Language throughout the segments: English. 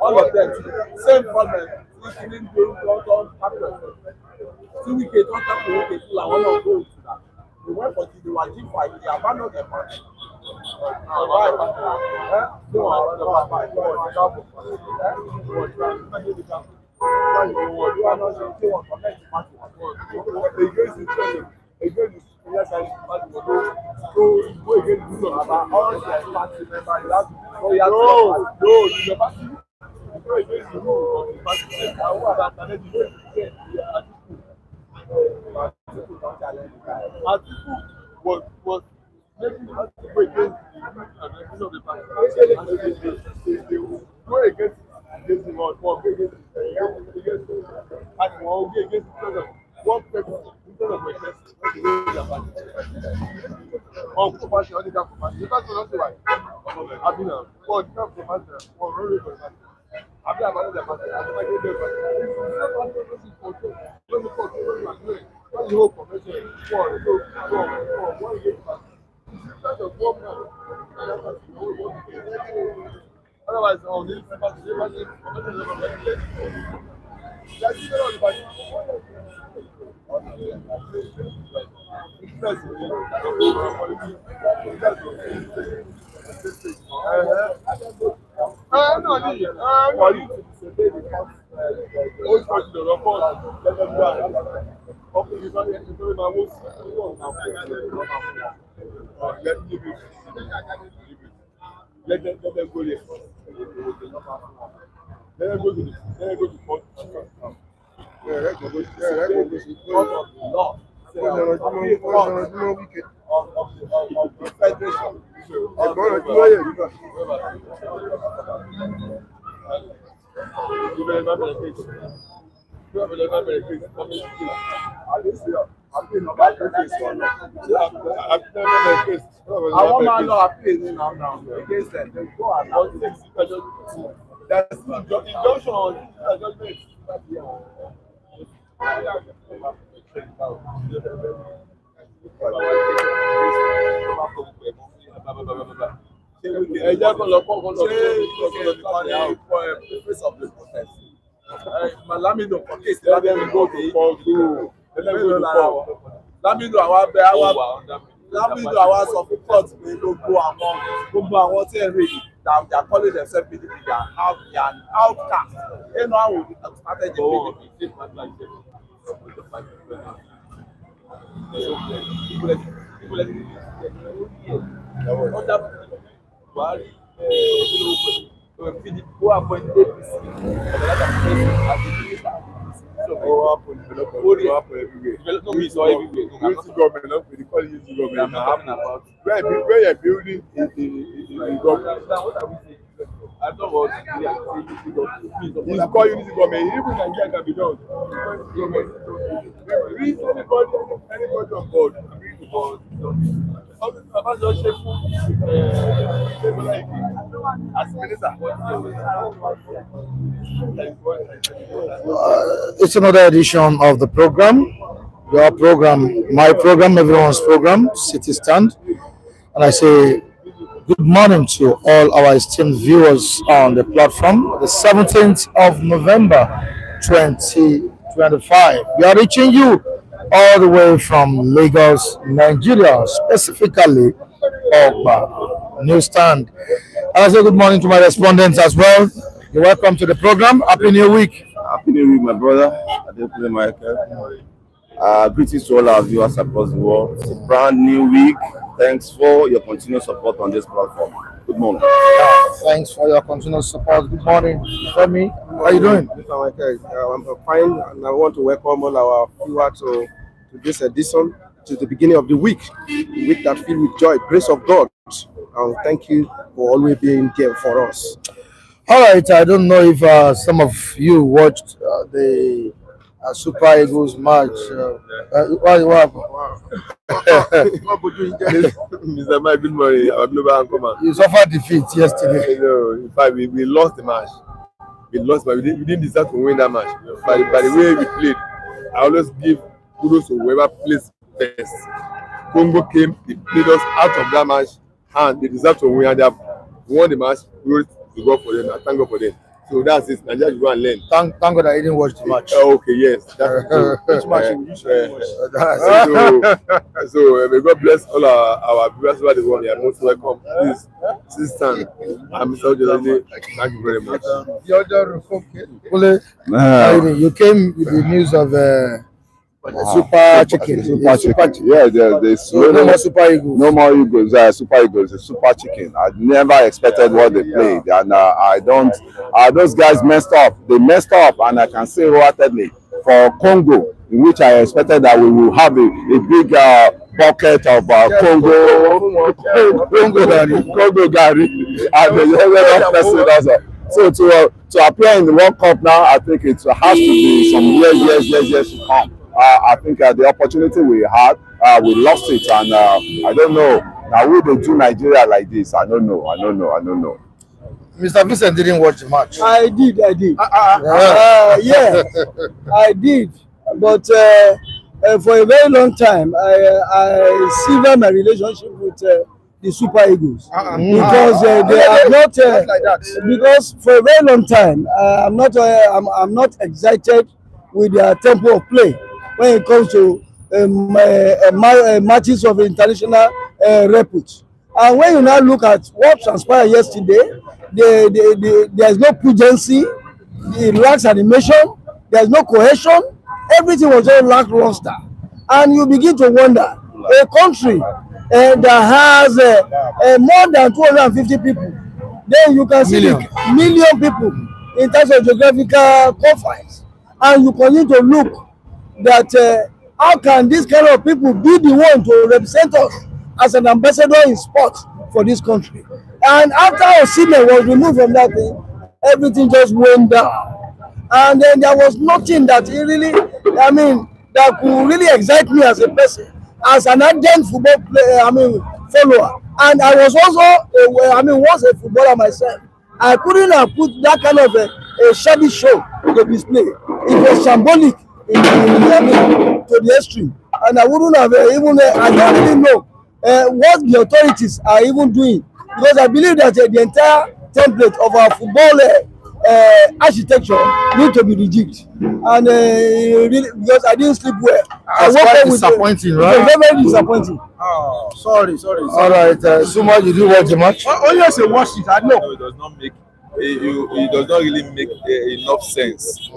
All of them, same problem. We went for the Wajib fight, they abandoned the match. Was making the party go against the of the party. They will go against the one, against and one against instead of one person instead of a person. On party, only come from party. The person don't say why. I've been on. One come from party, one really for party. I've been about the party. I never get there. What the whole convention one against party. Otherwise, on this let them go there. Let them go to court. Law. Of the federation. I want my law appeal now against them. They go and there's injunction on judgment. Lamido for case let them go to court. Lamido our support pé gbogbo àwọn tí ẹ rí they are calling themselves PDP, they are an outcast. You know how we started the PDP. Who appointed APC where you're building in government. I don't want it's called unity government. Even Nigeria can be done. Anybody on board. As minister. It's another edition of the program. Your program, my program, everyone's program, City Stand. And I say good morning to all our esteemed viewers on the platform. The 17th of November 2025. We are reaching you all the way from Lagos, Nigeria, specifically Ogba Newsstand. And I say good morning to my respondents as well. You're welcome to the program. Happy New Week. Happy New Week, my brother. Michael. Greetings to all our viewers across the world. It's a brand new week. Thanks for your continued support on this platform. Good morning. Thanks for your continued support. Good morning, Femi. How are you doing? I'm fine, and I want to welcome all our viewers to this edition, to the beginning of the week that filled with joy, grace of God. And thank you for always being there for us. All right. I don't know if some of you watched the Super Eagles match. What happened? Mr. Mike, good morning. Our global anchorman. You suffered defeat yesterday. In fact, we lost the match. We lost, but we didn't deserve to win that match. By the way we played, I always give kudos to whoever plays best. Congo came, they played us out of that match, and they deserve to win, and they have won the match. Glory to God for them. I thank God for them. So that's it. Nigeria should go and learn. Thank God I didn't watch the match. Okay, yes. Which match you usually watch? So may God bless all our viewers over the world. You are most welcome. Please, Sister, I'm Mr. Ojolade. Thank you very much. You came with the news of Super Chicken. Super chicken. Yeah, there's no more Super Eagles. No more Eagles. Super Eagles. The Super Chicken. I never expected what they played, and I don't. Those guys messed up. They messed up, and I can say wholeheartedly for Congo, in which I expected that we will have a big bucket of Congo Gary, and the person also. So to appear in the World Cup now, I think it has to be some years to come. I think the opportunity we had, we lost it, and I don't know. Now we they do Nigeria like this? I don't know. Mr. Vincent didn't watch the match. I did. Yeah, I did. But for a very long time, I severed my relationship with the Super Eagles because they are not like that. Because for a very long time, I'm not excited with their tempo of play when it comes to matches of international repute. And when you now look at what transpired yesterday, there's no pugency, it lacks animation, there's no cohesion, everything was just lackluster. And you begin to wonder, a country that has more than 250 people, then you can see million people in terms of geographical confines, and you continue to look that how can this kind of people be the one to represent us as an ambassador in sports for this country? And after Osimhen was removed from that thing, everything just went down, and then there was nothing that really, that could really excite me as a person, as an ardent football player, follower. And I was also, once a footballer myself. I couldn't have put that kind of a shabby show to display. It was shambolic to the extreme, and I wouldn't have I don't really know what the authorities are even doing, because I believe that the entire template of our football architecture need to be rejected, and really, because I didn't sleep well. That's quite disappointing, right? It was very disappointing. Oh, sorry. All right, Suma, you do watch the match? Oh yes, I watched it. I know. No, it does not make. It does not really make enough sense.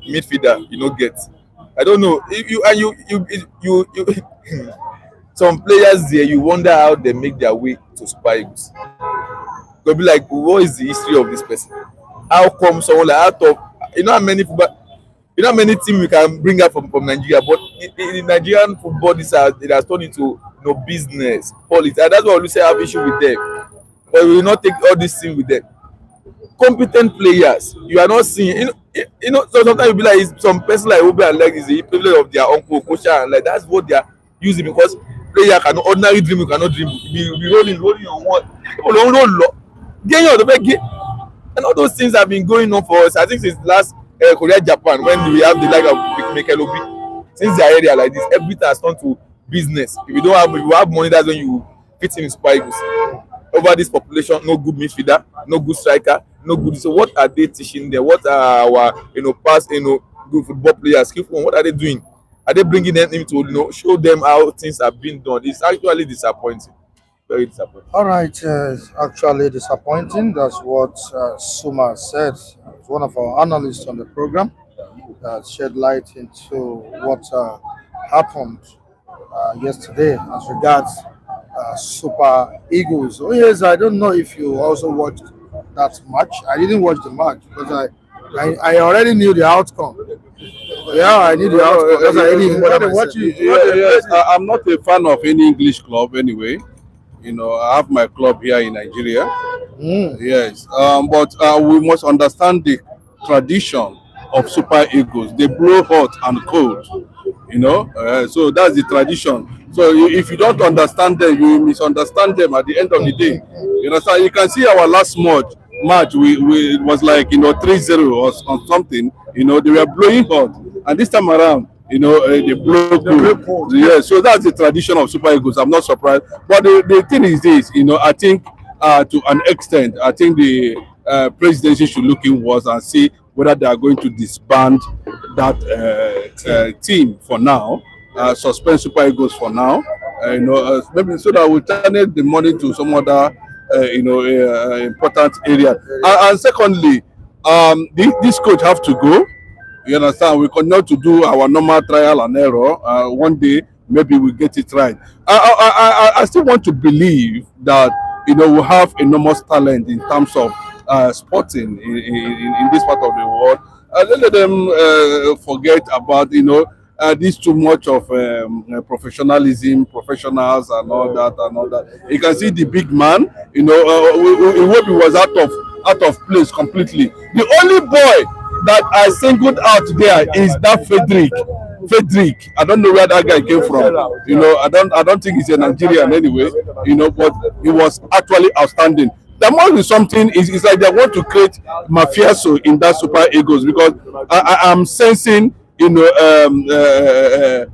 Midfielder, get. I don't know. If you some players there, you wonder how they make their way to Super Eagles. They'll be like, what is the history of this person? How come someone like out of how many teams we can bring up from Nigeria, but in Nigerian football, it has turned into business, politics, and that's why we say I have issue with them. But we will not take all this thing with them. Competent players, you are not seeing. So sometimes you be like some person like Obi and like is the equivalent of their uncle, coach, and like that's what they are using, because player cannot ordinary dream, you cannot dream. Be rolling on one. People don't roll. Getting out of the game. And all those things have been going on for us. I think since last Korea Japan, when we have the like of Mekelobi, since they are area like this, everything has turned to business. If you have money, that's when you fit in Super Eagles. Over this population, no good midfielder, no good striker, no good. So what are they teaching them? What are our past good football players, skillful? What are they doing? Are they bringing them in to show them how things have been done? It's actually disappointing. Very disappointing. All right, actually disappointing. That's what Suma said. One of our analysts on the program that shed light into what happened yesterday as regards Super Eagles. Oh yes, I don't know if you also watched that match. I didn't watch the match because I already knew the outcome. Yeah, I knew the outcome because I didn't bother myself. Yes, I'm not a fan of any English club anyway. I have my club here in Nigeria. Yes, but we must understand the tradition of Super Eagles. They blow hot and cold. So that's the tradition. So if you don't understand them, you misunderstand them at the end of the day. So you can see our last match it was like 3-0 or something. They were blowing hot, and this time around they blow cold. Yeah, so that's the tradition of Super Eagles. I'm not surprised, but the thing is this, I think to an extent, I think the presidency should look inwards and see whether they are going to disband that team for now, suspend Super Eagles for now, maybe so that we channel the money to some other important area. And secondly, this coach have to go. You understand? We continue to do our normal trial and error. One day, maybe we get it right. I still want to believe that we have enormous talent in terms of sporting in this part of the world. Don't let them forget about this too much of professionalism, professionals, and all that. You can see the big man. Iwobi was out of place completely. The only boy that I singled out there is that Frederick. I don't know where that guy came from. I don't think he's a Nigerian anyway. But he was actually outstanding. There must be something. It's like they want to create mafioso in that Super Eagles, because I am sensing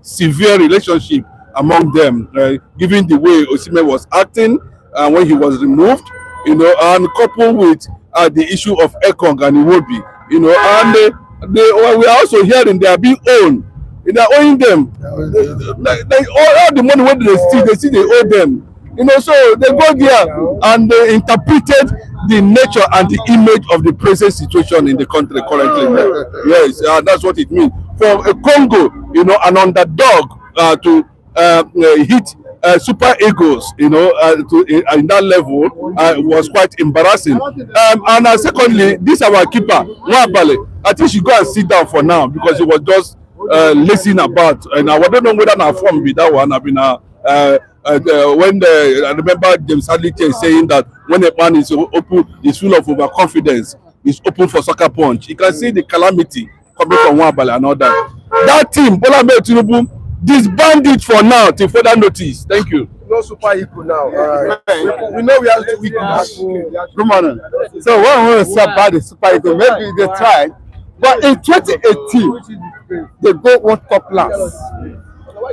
severe relationship among them, given the way Osimhen was acting when he was removed, and coupled with the issue of Ekong and Iwobi, and we are also hearing they are being owned. They are owing them. All the money when they see they owe them. So they go there and they interpreted the nature and the image of the present situation in the country currently. Yes, that's what it means. For a Congo, an underdog to hit Super Eagles, in that level was quite embarrassing. And secondly, this our keeper, Nwabale, I think she go and sit down for now because he was just lazing about. And I don't know whether na form be that one. I mean, I remember James Hadley saying that when a man is open, is full of overconfidence, is open for soccer punch. You can see the calamity coming from Nwabale and all that. That team, Bola Ahmed Tinubu, disband it for now till further notice. Thank you. No Super Eagle now. We know we have to weak back. Good morning. So what I want to say about the Super Eagle, maybe they tried, but in 2018 they go World Cup last.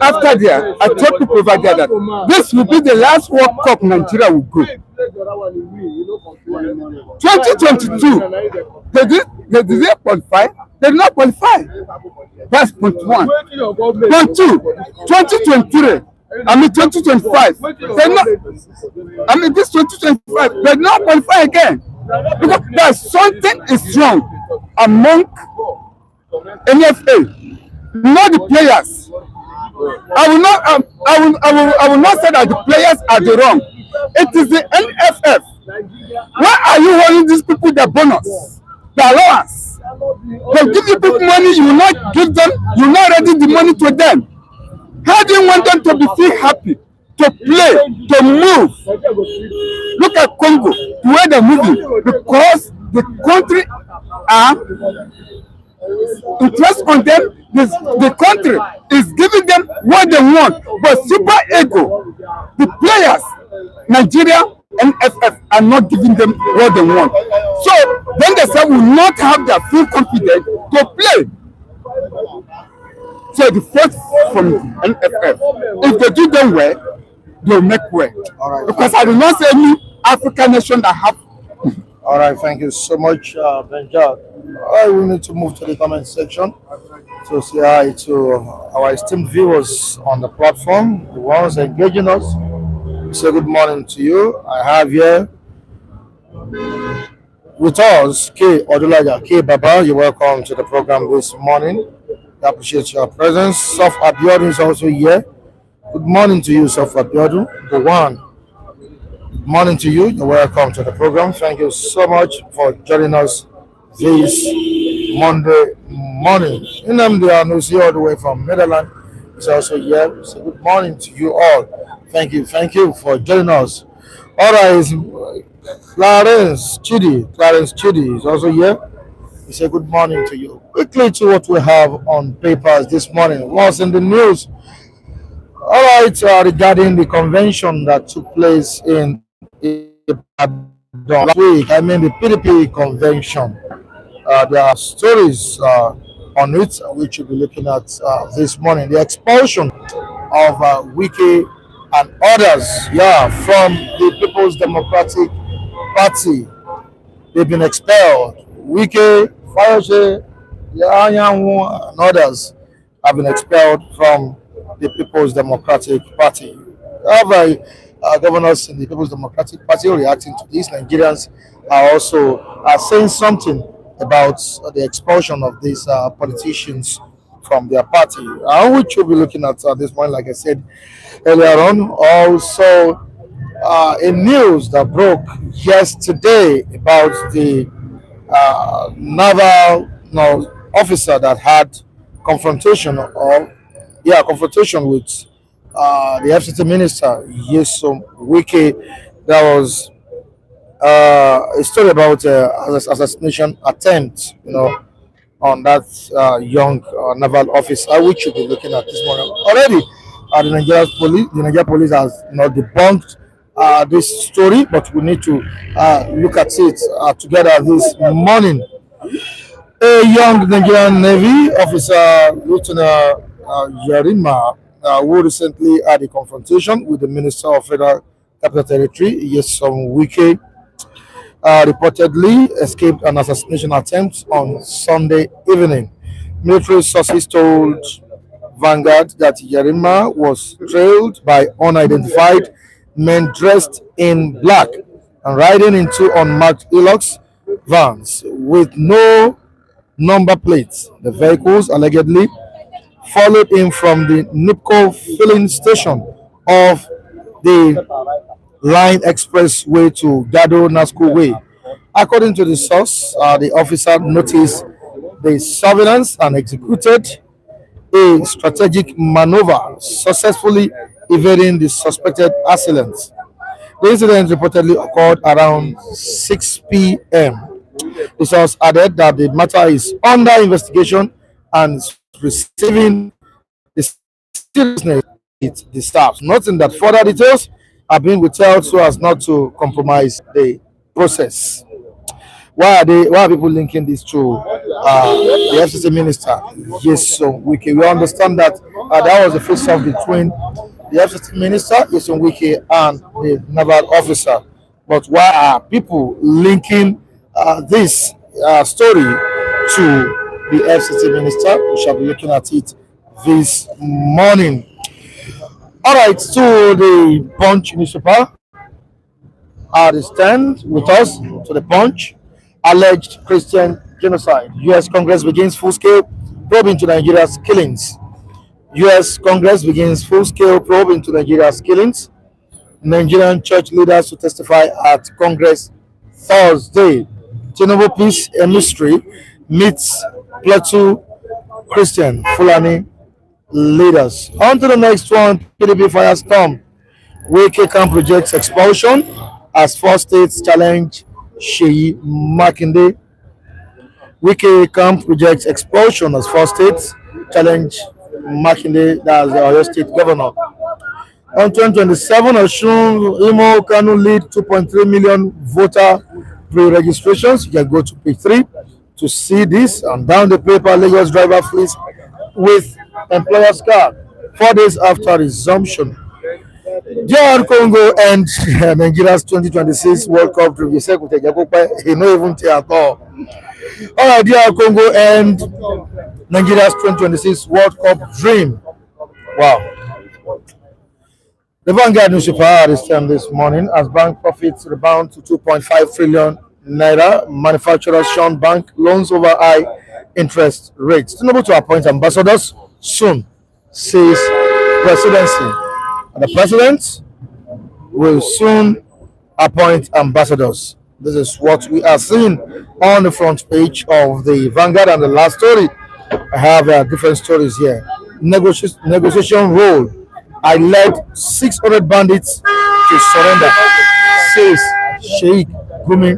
After there, I told people over there that this will be the last World Cup Nigeria will go. 2022, they didn't qualify. They did not qualify. That's point one. Point two, 2023. I mean 2025. This 2025, they did not qualify again. Because there's something is wrong among NFA, not the players. I will not say that the players are the wrong. It is the NFF. Why are you holding these people their bonus, their allowance? They give you people money, you will not give them, you will not ready the money to them. How do you want them to be feel happy, to play, to move? Look at Congo, the way they're moving, because the country are interest on them. The country is giving them what they want, but Super Eagle, the players, Nigeria and FF are not giving them what they want. So then they say will not have their full confidence to play. So the first from NFF, if they do them well, they'll make well. All right. Because I do not see any African nation that have. All right, thank you so much, Benja. We need to move to the comment section to say hi to our esteemed viewers on the platform, the ones engaging us. Say good morning to you. I have here with us K. Odulaja. K. Baba, you're welcome to the program this morning. I appreciate your presence. Sof Abiodun is also here. Good morning to you, Sofa Biodu. The one. Good morning to you. You're welcome to the program. Thank you so much for joining us this Monday morning. Nnamdi Anusi, all the way from Netherlands, is also here. So good morning to you all. Thank you for joining us. All right, Clarence Chidi is also here. We say good morning to you. Quickly to what we have on papers this morning. What's in the news? All right, regarding the convention that took place in Ibadan last week, I mean the PDP convention. There are stories on it which we'll be looking at this morning. The expulsion of Wike and others, from the People's Democratic Party. They've been expelled. Wike, Fayose, Anyanwu, and others have been expelled from the People's Democratic Party. However, governors in the People's Democratic Party reacting to this. Nigerians are also saying something about the expulsion of these politicians from their party, which we'll be looking at this morning, like I said earlier on. Also, a news that broke yesterday about the naval officer that had confrontation with the FCT Minister Nyesom Wike. That was a story about assassination attempt, on that young naval officer, which we'll be looking at this morning. Already, the Nigeria police has debunked this story, but we need to look at it together this morning. A young Nigerian Navy officer, Lieutenant Yerima, who recently had a confrontation with the Minister of Federal Capital Territory, Nyesom Wike, reportedly escaped an assassination attempt on Sunday evening. Military sources told Vanguard that Yerima was trailed by unidentified men dressed in black and riding into unmarked Hilux vans with no number plates. The vehicles allegedly followed him from the NIPCO filling station of the Line Expressway to Gado Nasco Way. According to the source, the officer noticed the surveillance and executed a strategic maneuver, successfully evading the suspected assailants. The incident reportedly occurred around 6 p.m. The source added that the matter is under investigation and is receiving the seriousness it deserves. Noting that further details are being withheld so as not to compromise the process. Why are people linking this to the FCT minister? Yes, so we understand that that was the face off between the FCT minister, Nyesom Wike, and the naval officer. But why are people linking this story to the FCT minister? We shall be looking at it this morning. All right, so the Punch newspaper they stand with us to the Punch. Alleged Christian genocide. U.S. Congress begins full-scale probe into Nigeria's killings. U.S. Congress begins full-scale probe into Nigeria's killings. Nigerian church leaders to testify at Congress Thursday. Tinubu Peace Emissary meets Plateau Christian Fulani leaders. On to the next one. PDP firestorm. Wike camp rejects expulsion as 4 states challenge Sheyi Makinde. Wike camp rejects expulsion as 4 states challenge Makinde, that's the Oyo State Governor. On 2027, Osun Imo Kanu lead 2.3 million voter pre-registrations. You can go to page 3 to see this. And down the paper, Lagos driver flees with employer's card 4 days after resumption. DR Congo and Nigeria's 2026 World Cup dream. You said he no even tell at all. All right, DR Congo and Nigeria's 2026 World Cup dream. Wow. The Vanguard newspaper this time this morning as bank profits rebound to 2.5 trillion naira. Manufacturers shun bank loans over high interest rates. Tinubu to appoint ambassadors soon, says presidency. The president will soon appoint ambassadors. This is what we are seeing on the front page of the Vanguard. And the last story, I have different stories here. Negotiation role. I led 600 bandits to surrender, says Sheikh Gumi.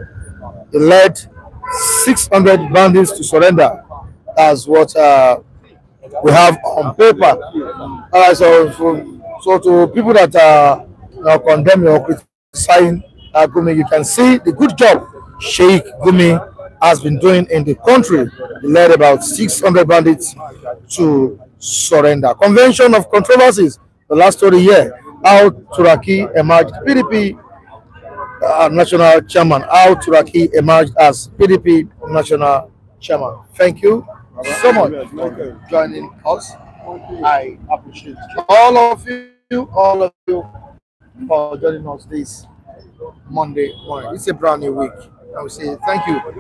He led 600 bandits to surrender. That's what we have on paper. So to people that are condemning or criticizing Gumi, you can see the good job Sheikh Gumi has been doing in the country. He led about 600 bandits to surrender. Convention of controversies. The last story here, how Turaki emerged PDP national chairman. How Turaki emerged as PDP national chairman. Thank you so much for joining us. I appreciate all of you for joining us this Monday morning. It's a brand new week. I will say thank you. How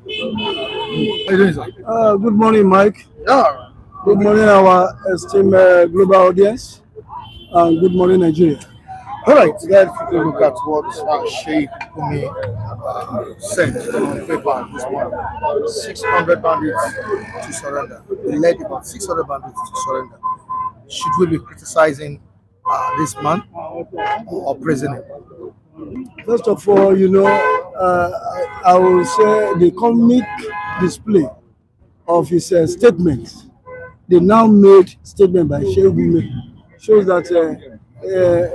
you doing, sir? Good morning, Mike. Yeah. Good morning, our esteemed global audience. And good morning, Nigeria. All right, let's take a look at what Sheikh Gumi sent on paper this morning. 600 bandits to surrender. He led about 600 bandits to surrender. Should we be criticizing this man or praising him? First of all, I will say the comic display of his statement, the now made statement by Sheikh Gumi, shows that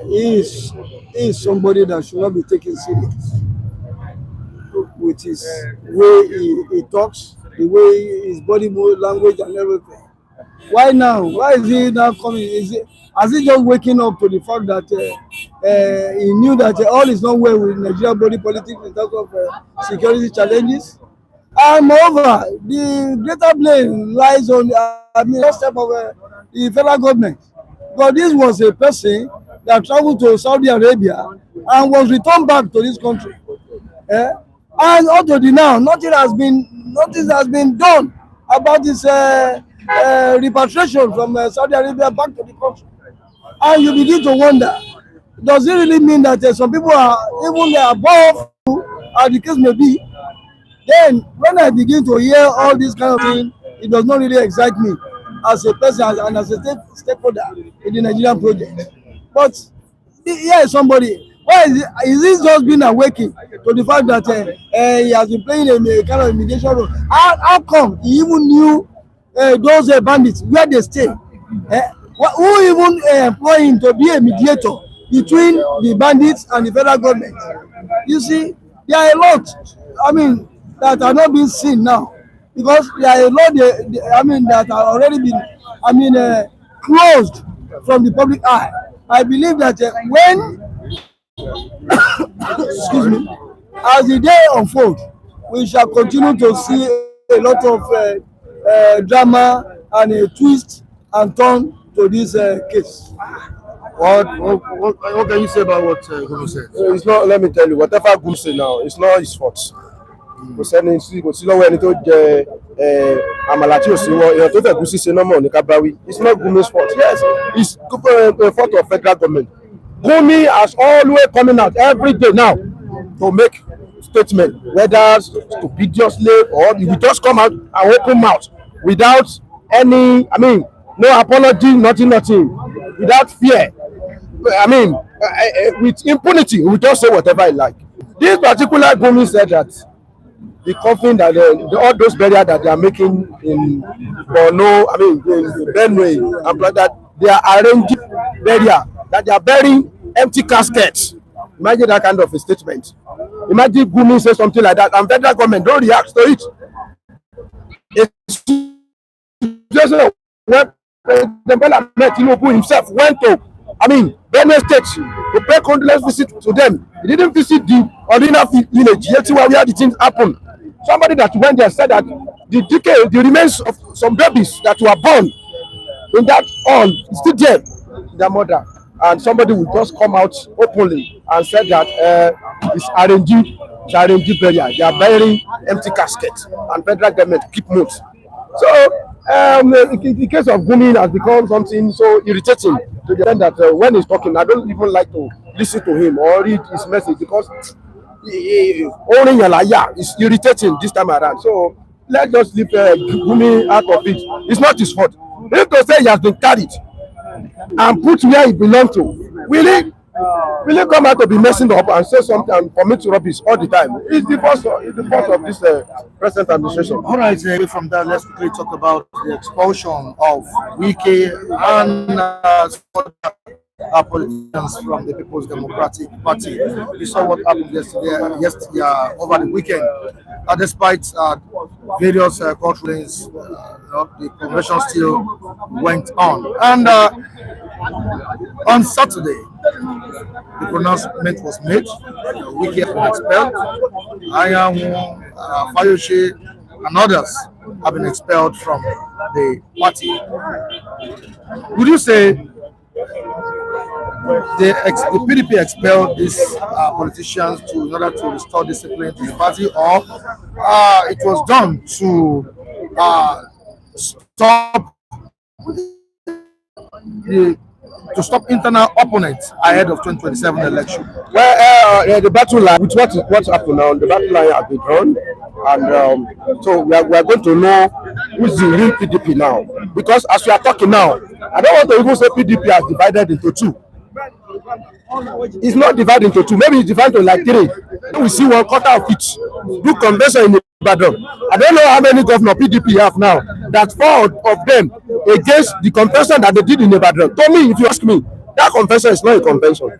he is somebody that should not be taken serious with his way he talks, the way his body language and everything. Why now? Why is he now coming? Has he just waking up to the fact that he knew that all is not well with Nigerian body politics in terms of security challenges? And moreover, the greater blame lies on the step of the federal government. Because this was a person that traveled to Saudi Arabia and was returned back to this country. And up to now, nothing has been done about this repatriation from Saudi Arabia back to the country. And you begin to wonder, does it really mean that some people are even above, as the case may be? Then, when I begin to hear all this kind of thing, it does not really excite me as a person and as a stakeholder in the Nigerian project. But here is somebody. Why is this just being awakened to the fact that he has been playing a kind of mediation role? How come he even knew those bandits, where they stay? Who even employ him to be a mediator between the bandits and the federal government? You see, there are a lot, that are not being seen now, because there are a lot, that are already been, closed from the public eye. I believe that when, excuse me, as the day unfolds, we shall continue to see a lot of drama and a twist and turn to this case. What can you say about what Gumi said? It's not, let me tell you, whatever Gumi say now, it's not his fault. Kò sí lọ́wọ́ ẹni tó jẹ àmàlà tí ò sí wọn èèyàn tó fẹ́ Gúsí ṣe nọ́mọ̀ ní kábáwí. It's not Gumi's fault. Yes, it's the fault of federal government. Gumi has always coming out every day now to make statement, whether stupidiously or he will just come out and open mouth without any, no apology, nothing, without fear. With impunity, he will just say whatever he like. This particular Gumi said that the coffin that all those burial that they are making in Borno, in Benue, and like that, they are arranging burial, that they are burying empty caskets. Imagine that kind of a statement. Imagine Gumi say something like that, and federal government don't react to it. It's just when President Bola Ahmed Tinubu himself went to, Benue State to pay condolence visit to them. He didn't visit the ordinary village, yet where the things happen. Somebody that went there said that the remains of some babies that were born in that hall is still there, their mother. And somebody will just come out openly and said that it's arranging burial. They are burying empty caskets, and federal government keep mute. So the case of Gumi has become something so irritating to the extent that when he's talking, I don't even like to listen to him or read his message because only is irritating this time around. So let's just leave Gumi out of it. It's not his fault. If to say he has been carried and put where he belongs to, will he come out to be messing up and say something and commit to rubbish all the time? It's the fault of this present administration. All right, away from that, let's quickly talk about the expulsion of Wike and politicians from the People's Democratic Party. We saw what happened yesterday over the weekend. Despite various court rulings, the convention still went on. And on Saturday, the pronouncement was made. Wike has been expelled. Anyanwu, Fayose, and others have been expelled from the party. Would you say the PDP expelled these politicians in order to restore discipline to the party, or it was done to stop internal opponents ahead of 2027 election? Well, the battle line with what's happened now, the battle line has been drawn, and so we are going to know who's the real PDP now. Because as we are talking now, I don't want to even say PDP has divided into two. It's not divided into two. Maybe it's divided into like three. We see 1/4 of it. Do convention in Ibadan. I don't know how many governor PDP have now. That 4 of them against the convention that they did in Ibadan. To me, if you ask me, that convention is not a convention.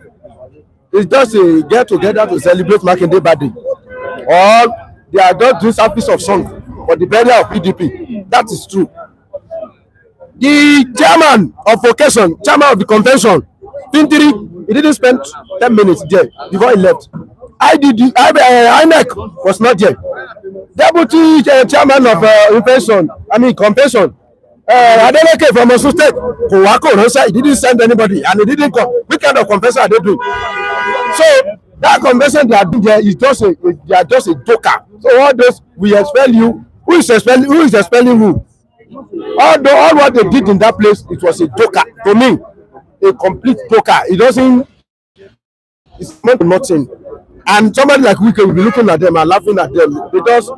It's just a get together to celebrate Makinde birthday. Or they are just doing service of song for the burial of PDP. That is true. The chairman of occasion, chairman of the convention, Tintiri, he didn't spend 10 minutes there before he left. INEC was not there. Deputy chairman of convention, Adeleke from Osun State, he didn't send anybody and he didn't come. Which kind of convention are they doing? So that convention they are doing there is just a joker. So all those, we expel you. Who is expelling who? All what they did in that place, it was a joker. To me, a complete joker. It's meant nothing. And somebody like Wike will be looking at them and laughing at them. They just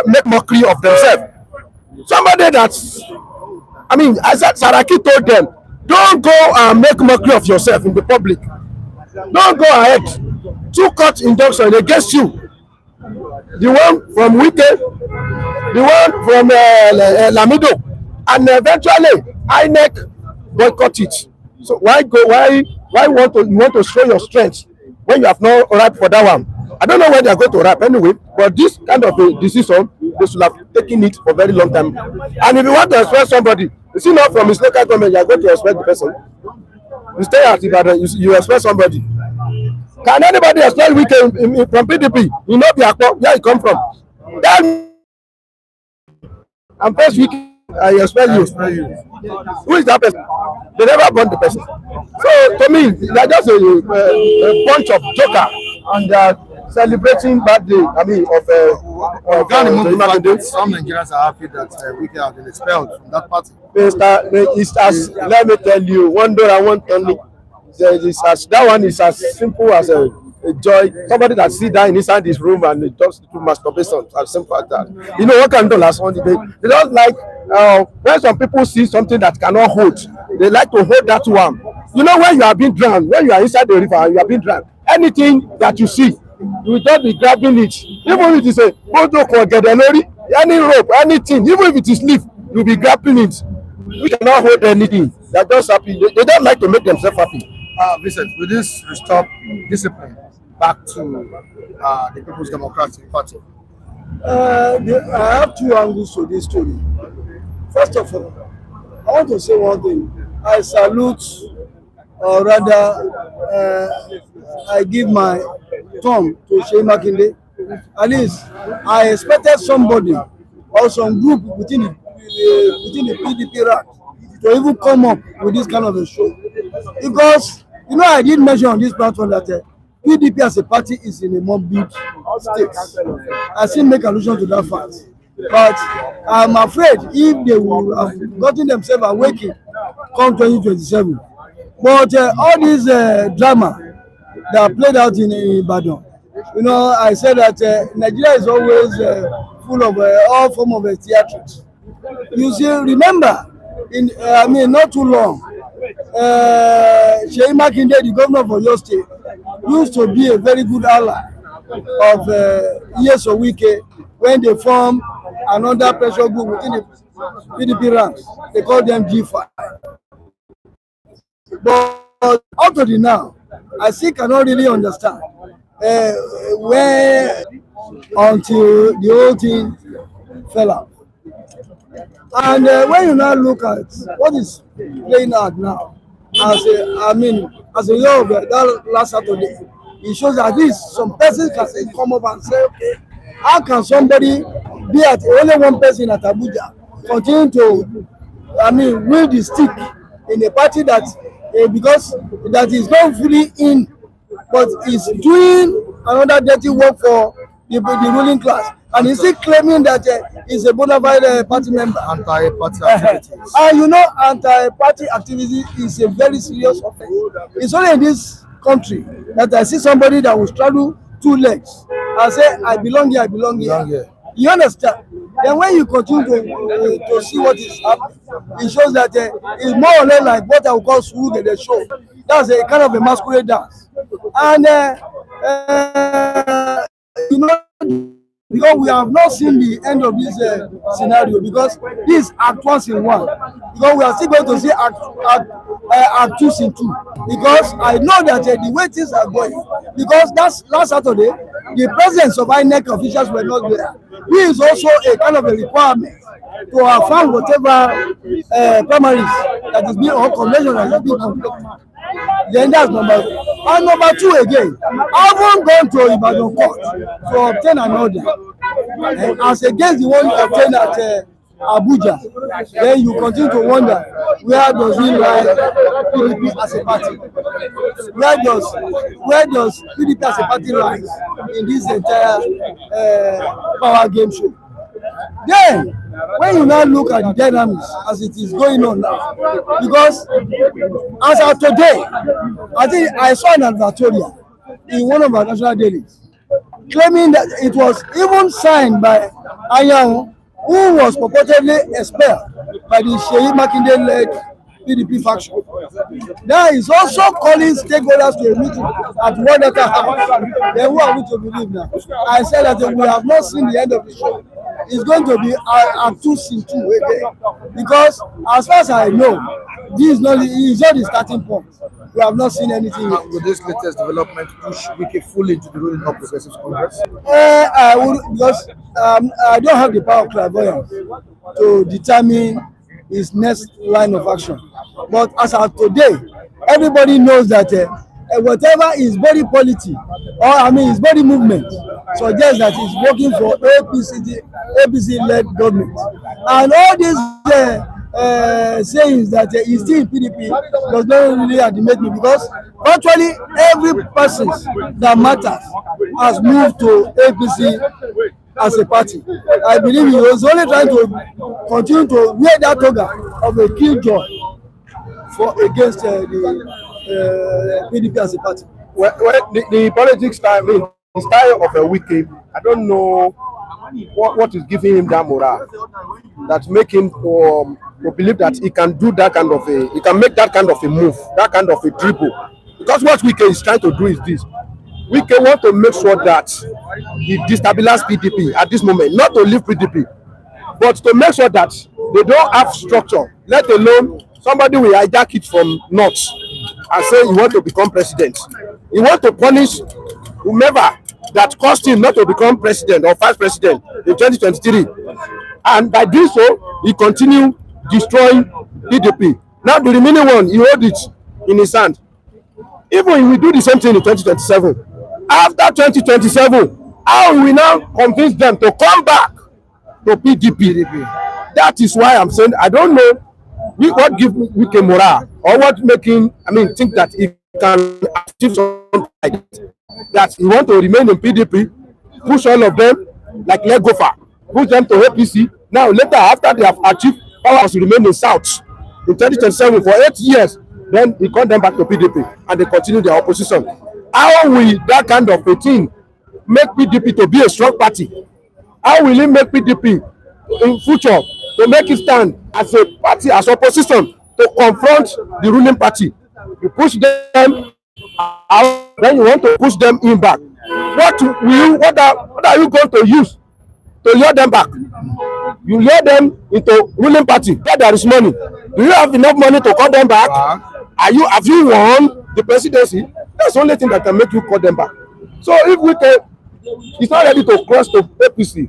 make mockery of themselves. Somebody that's, I said, Saraki told them, don't go and make mockery of yourself in the public. Don't go ahead. 2 court injunction against you. The one from Wike, the one from Lamido, and eventually INEC boycott it. So why you want to show your strength when you have not rap for that one? I don't know when they are going to rap anyway, but this kind of a decision, they should have taken it for a very long time. And if you want to expel somebody, you see not from his local government, you are going to expel the person. You stay at Ibadan, you expel somebody. Can anybody expel Wike from PDP? You know where he come from. Then, and first Wike, I expel you. Who is that person? They never burn the person. So to me, they're just a bunch of joker and celebrating birthday. Some Nigerians are happy that Wike has been expelled from that party. Let me tell you, one door and one turning. That one is as simple as a joy. Somebody that sit down inside this room and just do masturbation, as simple as that. You know what can do last one? They don't like when some people see something that cannot hold, they like to hold that one. You know, when you are being drowned, when you are inside the river and you are being drowned, anything that you see, you will just be grabbing it. Even if it is a any rope, anything, even if it is leaf, you will be grabbing it. We cannot hold anything. They are just happy. They don't like to make themselves happy. Vincent, will this restore discipline back to the People's Democratic Party? I have 2 angles to this story. First of all, I want to say one thing. I salute, or rather, I give my thumb to Seyi Makinde. At least, I expected somebody or some group within the PDP rank to even come up with this kind of a show. Because, I did mention on this platform that PDP as a party is in a morbid state. I still make allusion to that fact. But I'm afraid if they would have gotten themselves awakened come 2027. But all this drama that played out in Ibadan, you know, I said that Nigeria is always full of all form of theatrics. You see, remember, not too long, Seyi Makinde, the governor of Oyo State, used to be a very good ally of Nyesom Wike when they formed another pressure group within the PDP ranks. They call them G5. But up to the now, I still cannot really understand where until the whole thing fell out. And when you now look at what is playing out now, as a year of that last Saturday, it shows that this some persons can say, come up and say, okay, how can somebody be at only one person at Abuja continue to wield the stick in a party that because that is not fully in, but is doing another dirty work for the ruling class, and is still claiming that he's a bona fide party member. Anti-party activities. And you know, anti-party activity is a very serious offense. It's only in this country that I see somebody that will straddle two legs and say, I belong here, I belong here. You understand? Then when you continue to see what is happening, it shows that it's more or less like what I would call Suruge the show. That's a kind of a masquerade dance. And you know, because we have not seen the end of this scenario, because this is act 1 in 1, because we are still going to see act 2 in 2, because I know that the way things are going, because that's last Saturday the presence of INEC officials were not there. This is also a kind of a requirement to affirm whatever primaries that is being or convention that is being conducted. Then that's number 1. And number 2 again, I haven't gone to Ibadan court to obtain an order as against the one you obtained at Abuja. Then you continue to wonder, where does he lie PDP as a party? Where does PDP as a party rise in this entire power game show? Then, when you now look at the dynamics as it is going on now, because as of today, I think I saw an advertorial in one of our national dailies claiming that it was even signed by Anyanwu, who was purportedly expelled by the Seyi Makinde-led PDP faction. That is also calling stakeholders to a meeting at Wonderka House. Then who are we to believe now? I said that we have not seen the end of the show. It's going to be a 2 in 2 again, because as far as I know, this is not the starting point. We have not seen anything yet. With this latest development, push Wike fully into the ruling of Progressive Congress? I would, because I don't have the power of clairvoyance to determine his next line of action. But as of today, everybody knows that whatever his body policy, or his body movement, suggests that he's working for APC-led government. And all these sayings that he's still in PDP does not really animate me, because virtually every person that matters has moved to APC as a party. I believe he was only trying to continue to wear that toga of a killjoy against the PDP as a party. Well, the politics style, the style of a Wike, I don't know what is giving him that morale that make him to believe that he can do that kind of he can make that kind of a move, that kind of a dribble. Because what Wike is trying to do is this: Wike want to make sure that he destabilize PDP at this moment, not to leave PDP, but to make sure that they don't have structure, let alone somebody will hijack it from north and say he want to become president. He want to punish whomever that caused him not to become president or vice president in 2023. And by doing so, he continue destroying PDP. Now the remaining one, he hold it in his hand. Even if we do the same thing in 2027, after 2027, how will we now convince them to come back to PDP? That is why I'm saying I don't know what give Wike morale, or what make him think that he can achieve something like that. That he want to remain in PDP, push all of them like Legofa, push them to APC. Now later, after they have achieved power, to remain in South. in 2027 for 8 years, then he called them back to PDP and they continue their opposition. How will that kind of a thing make PDP to be a strong party? How will it make PDP in future to make it stand as a party, as opposition to confront the ruling party? You push them out, then you want to push them in back. What are you going to use to lure them back? You lure them into ruling party where there is money. Do you have enough money to call them back? Have you won the presidency? That's the only thing that can make you call them back. So if Wike is not ready to cross to APC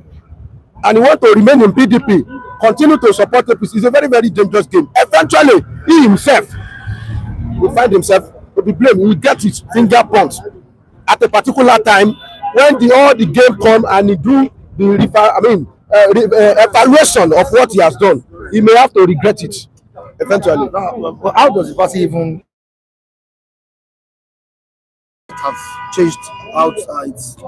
and he want to remain in PDP, continue to support APC, it's a very, very dangerous game. Eventually, he himself will find himself to be blamed. He will get his finger punched at a particular time when all the game come and he do the evaluation of what he has done. He may have to regret it eventually. But how does the party even have changed out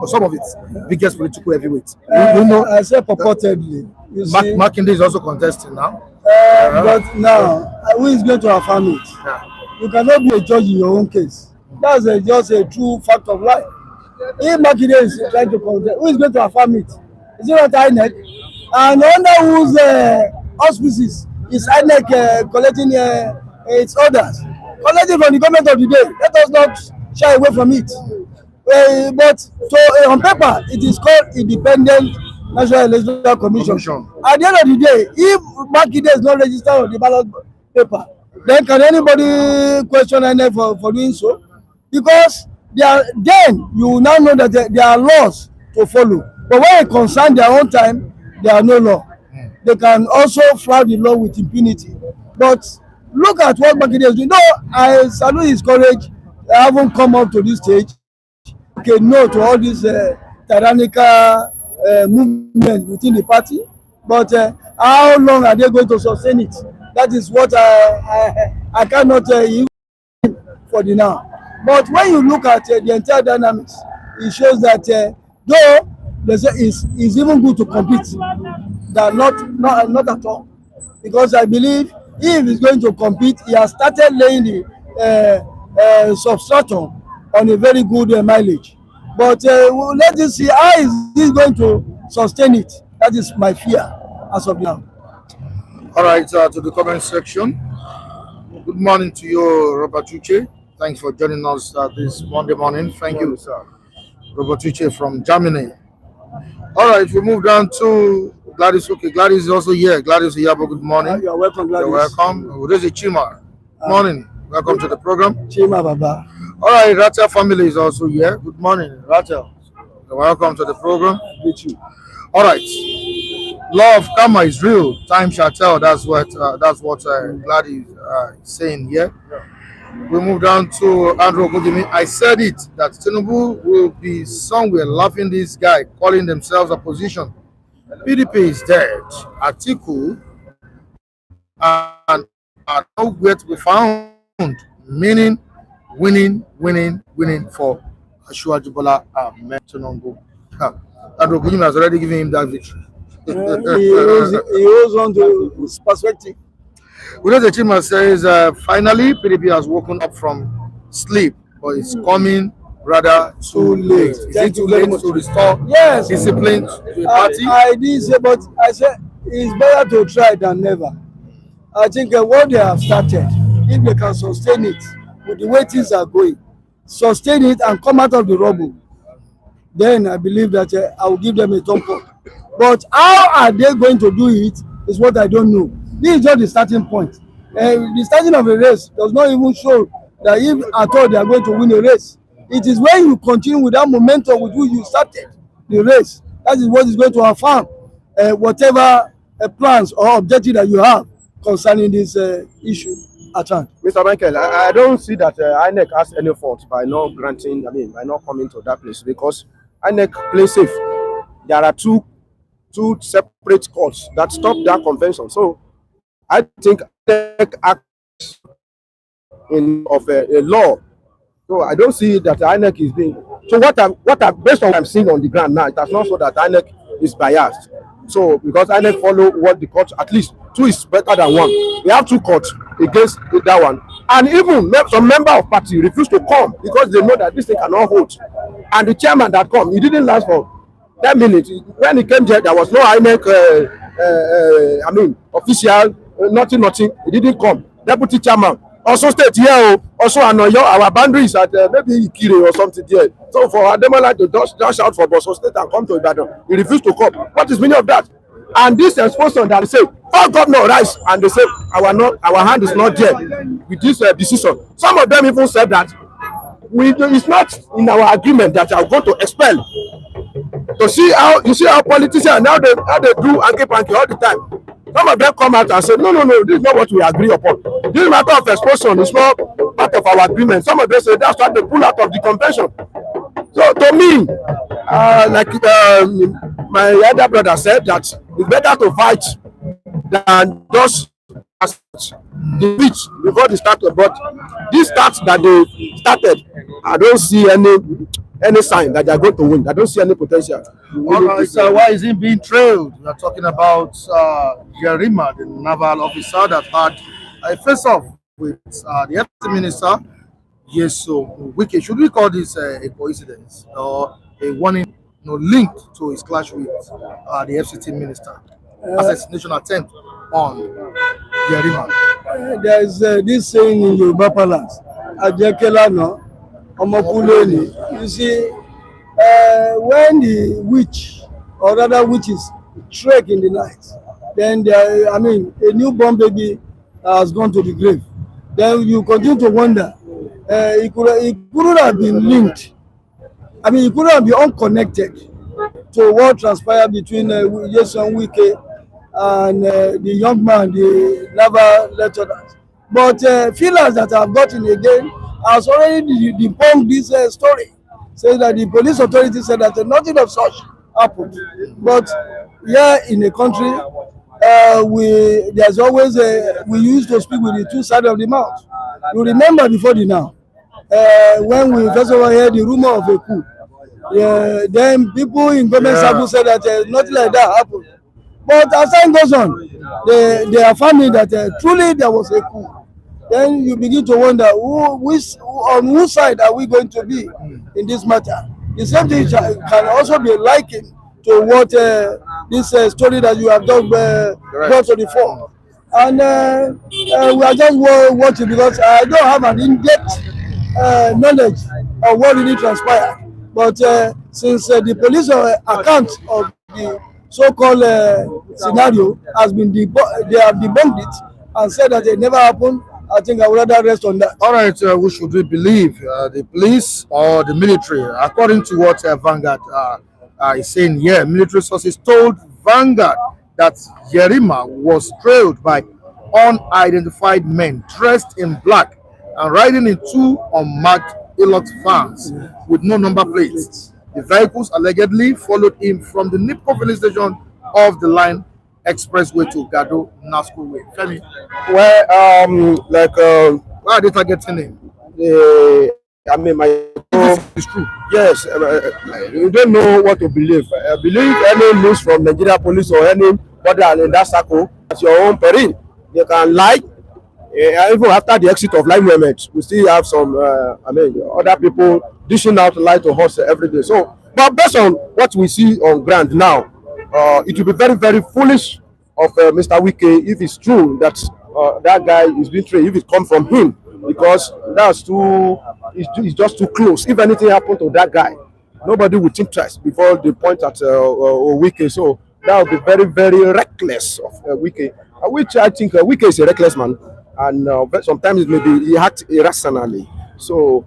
some of its biggest political heavyweights? You know, I say purportedly. Makinde is also contesting now. But now, who is going to affirm it? You cannot be a judge in your own case. That's just a true fact of life. If Makinde is trying to contest, who is going to affirm it? Is it not INEC? And under whose auspices is INEC collecting its orders? Collecting from the government of the day. Let us not shy away from it. But so on paper, it is called Independent National Electoral Commission. At the end of the day, if Makinde is not registered on the ballot paper, then can anybody question INEC for doing so? Because then you will now know that there are laws to follow. But when it concerns their own time, there are no law. They can also flout the law with impunity. But look at what Makinde is doing. No, I salute his courage. I haven't come up to this stage. Okay, no to all this tyrannical movement within the party. But how long are they going to sustain it? That is what I cannot even for the now. But when you look at the entire dynamics, it shows that though they say it's even good to compete, that not at all. Because I believe if he's going to compete, he has started laying the substratum on a very good mileage. But let us see how is he going to sustain it. That is my fear as of now. All right, to the comment section. Good morning to you, Robert Uche. Thanks for joining us this Monday morning. Thank you, sir. Robert Uche from Germany. All right, we move down to Gladys. Okay, Gladys is also here. Gladys Iyabo, good morning. You're welcome, Gladys. You're welcome. This is Chima. Good morning. Welcome to the program. Chima Baba. All right, Rachel family is also here. Good morning, Rachel. You're welcome to the program. With you. All right. Law of karma is real. Time shall tell. That's what Gladys is saying here. We move down to Andrew Ogundimi. I said it that Tinubu will be somewhere laughing this guy calling themselves opposition. PDP is dead. Atiku and are nowhere to be found. Meaning winning for Asiwaju Bola Ahmed Tinubu. Andrew Ogundimi has already given him that victory. He holds on to his perspective. The Chima says, finally, PDP has woken up from sleep, but it's coming rather too late. Is it too late to restore discipline to the party? I did say, but I said it's better to try than never. I think what they have started, if they can sustain it with the way things are going, sustain it and come out of the rubble, then I believe that I will give them a thumb up. But how are they going to do it is what I don't know. This is just the starting point. The starting of a race does not even show that if at all they are going to win a race. It is when you continue with that momentum with which you started the race. That is what is going to affirm whatever plans or objective that you have concerning this issue at hand. Mr. Michael, I don't see that INEC has any fault by not by not coming to that place, because INEC plays safe. There are two separate courts that stop that convention. So I think INEC acts of a law. So I don't see that INEC is being. So based on what I'm seeing on the ground now, it has not shown that INEC is biased. So because INEC follow what the court, at least two is better than one. We have two courts. against that one. And even some member of party refused to come because they know that this thing cannot hold. And the chairman that come, he didn't last for 10 minutes. When he came there, there was no INEC, official, nothing. He didn't come. Deputy chairman also stayed here, also Anoyo, our boundaries at maybe Ikire or something there. So for Ademola to dash out for Boso State and come to Ibadan, he refused to come. What is meaning of that? And this expulsion that they say, all governor rise, and they say our hand is not there with this decision. Some of them even said that it's not in our agreement that are going to expel. To see how politicians now they do hanky-panky all the time. Some of them come out and say, no, this is not what we agree upon. This matter of expulsion is not part of our agreement. Some of them say that's why they pull out of the convention. So to me, like my elder brother said, that it's better to fight than just the pitch before they start. But this start that they started, I don't see any sign that they are going to win. I don't see any potential. All right, so why is he being trailed? We are talking about Yerima, the naval officer that had a face-off with the FCT Minister Nyesom Wike. Should we call this a coincidence or a warning, linked to his clash with the FCT Minister? Assassination attempt on Yerima. There's this saying in Yoruba Palace, Ajekela no, Omokuleni. You see, when the witch, or rather witches, trek in the night, then a newborn baby has gone to the grave. Then you continue to wonder, it couldn't have been linked. It couldn't have been unconnected to what transpired between Nyesom Wike and the young man, the naval lieutenant. But feelers that have gotten again has already debunked this story, saying that the police authority said that nothing of such happened. But here in the country, there's always we used to speak with the two sides of the mouth. You remember before the now, when we first of all heard the rumor of a coup, then people in government circles said that nothing like that happened. But as time goes on, they are finding that truly there was a coup. Then you begin to wonder on whose side are we going to be in this matter. The same thing can also be likened to what this story that you have just brought to the fore. And we are just watching because I don't have an in-depth knowledge of what really transpired. But since the police account of the so-called scenario has been they have debunked it and said that it never happened, I think I would rather rest on that. All right, who should we believe, the police or the military? According to what Vanguard is saying here, military sources told Vanguard that Yerima was trailed by unidentified men dressed in black and riding in two unmarked Hilux vans with no number plates. The vehicles allegedly followed him from the Nipco filling station of the line expressway to Gado Nasco Way. Femi, Where why are they targeting him? my This is true. yes, you don't know what to believe. Believe any news from Nigeria police or anybody in that circle at your own peril. You can lie. Even after the exit of Line Movement, we still have some other people dishing out lie to us every day. So, but based on what we see on ground now, it will be very, very foolish of Mr. Wike if it's true that that guy is being trained, if it comes from him, because it's just too close. If anything happened to that guy, nobody would think twice before they point at Wike. So that would be very, very reckless of Wike, which I think Wike is a reckless man, and sometimes maybe he acts irrationally. So,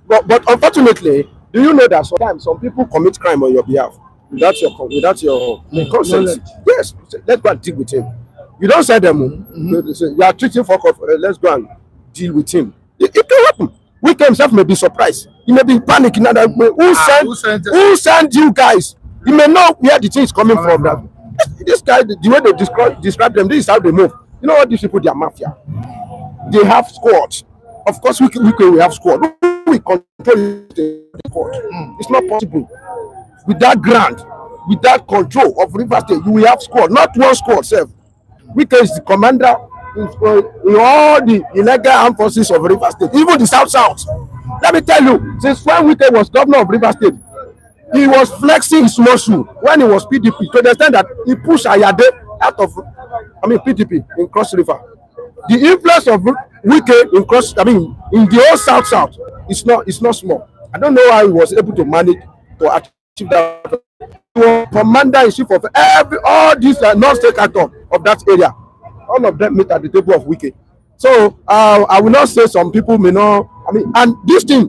but unfortunately, do you know that sometimes some people commit crime on your behalf without your consent? Yes, let's go and deal with him. You don't say them. They say, you are treating for let's go and deal with him. It can happen. Wike himself may be surprised. He may be panicking. Who sent you guys? You may know where the thing is coming from. This guy, the way they describe them, this is how they move. You know what these people? They are mafia. They have squads. Of course, we have squad. We control the squad. It's not possible. With that grant, with that control of River State, you will have squad. Not one squad, sir. Wike is the commander in all the illegal armed forces of Rivers State, even the South. Let me tell you, since when Wike was governor of Rivers State, he was flexing his muscle when he was PDP to the extent that he pushed Ayade out of, PDP in Cross River. The influence of Wike in the whole South is not small. I don't know how he was able to manage to achieve that. He was commander-in-chief of all these non-state actors of that area. All of them meet at the table of Wike. So I will not say some people may not. And this thing,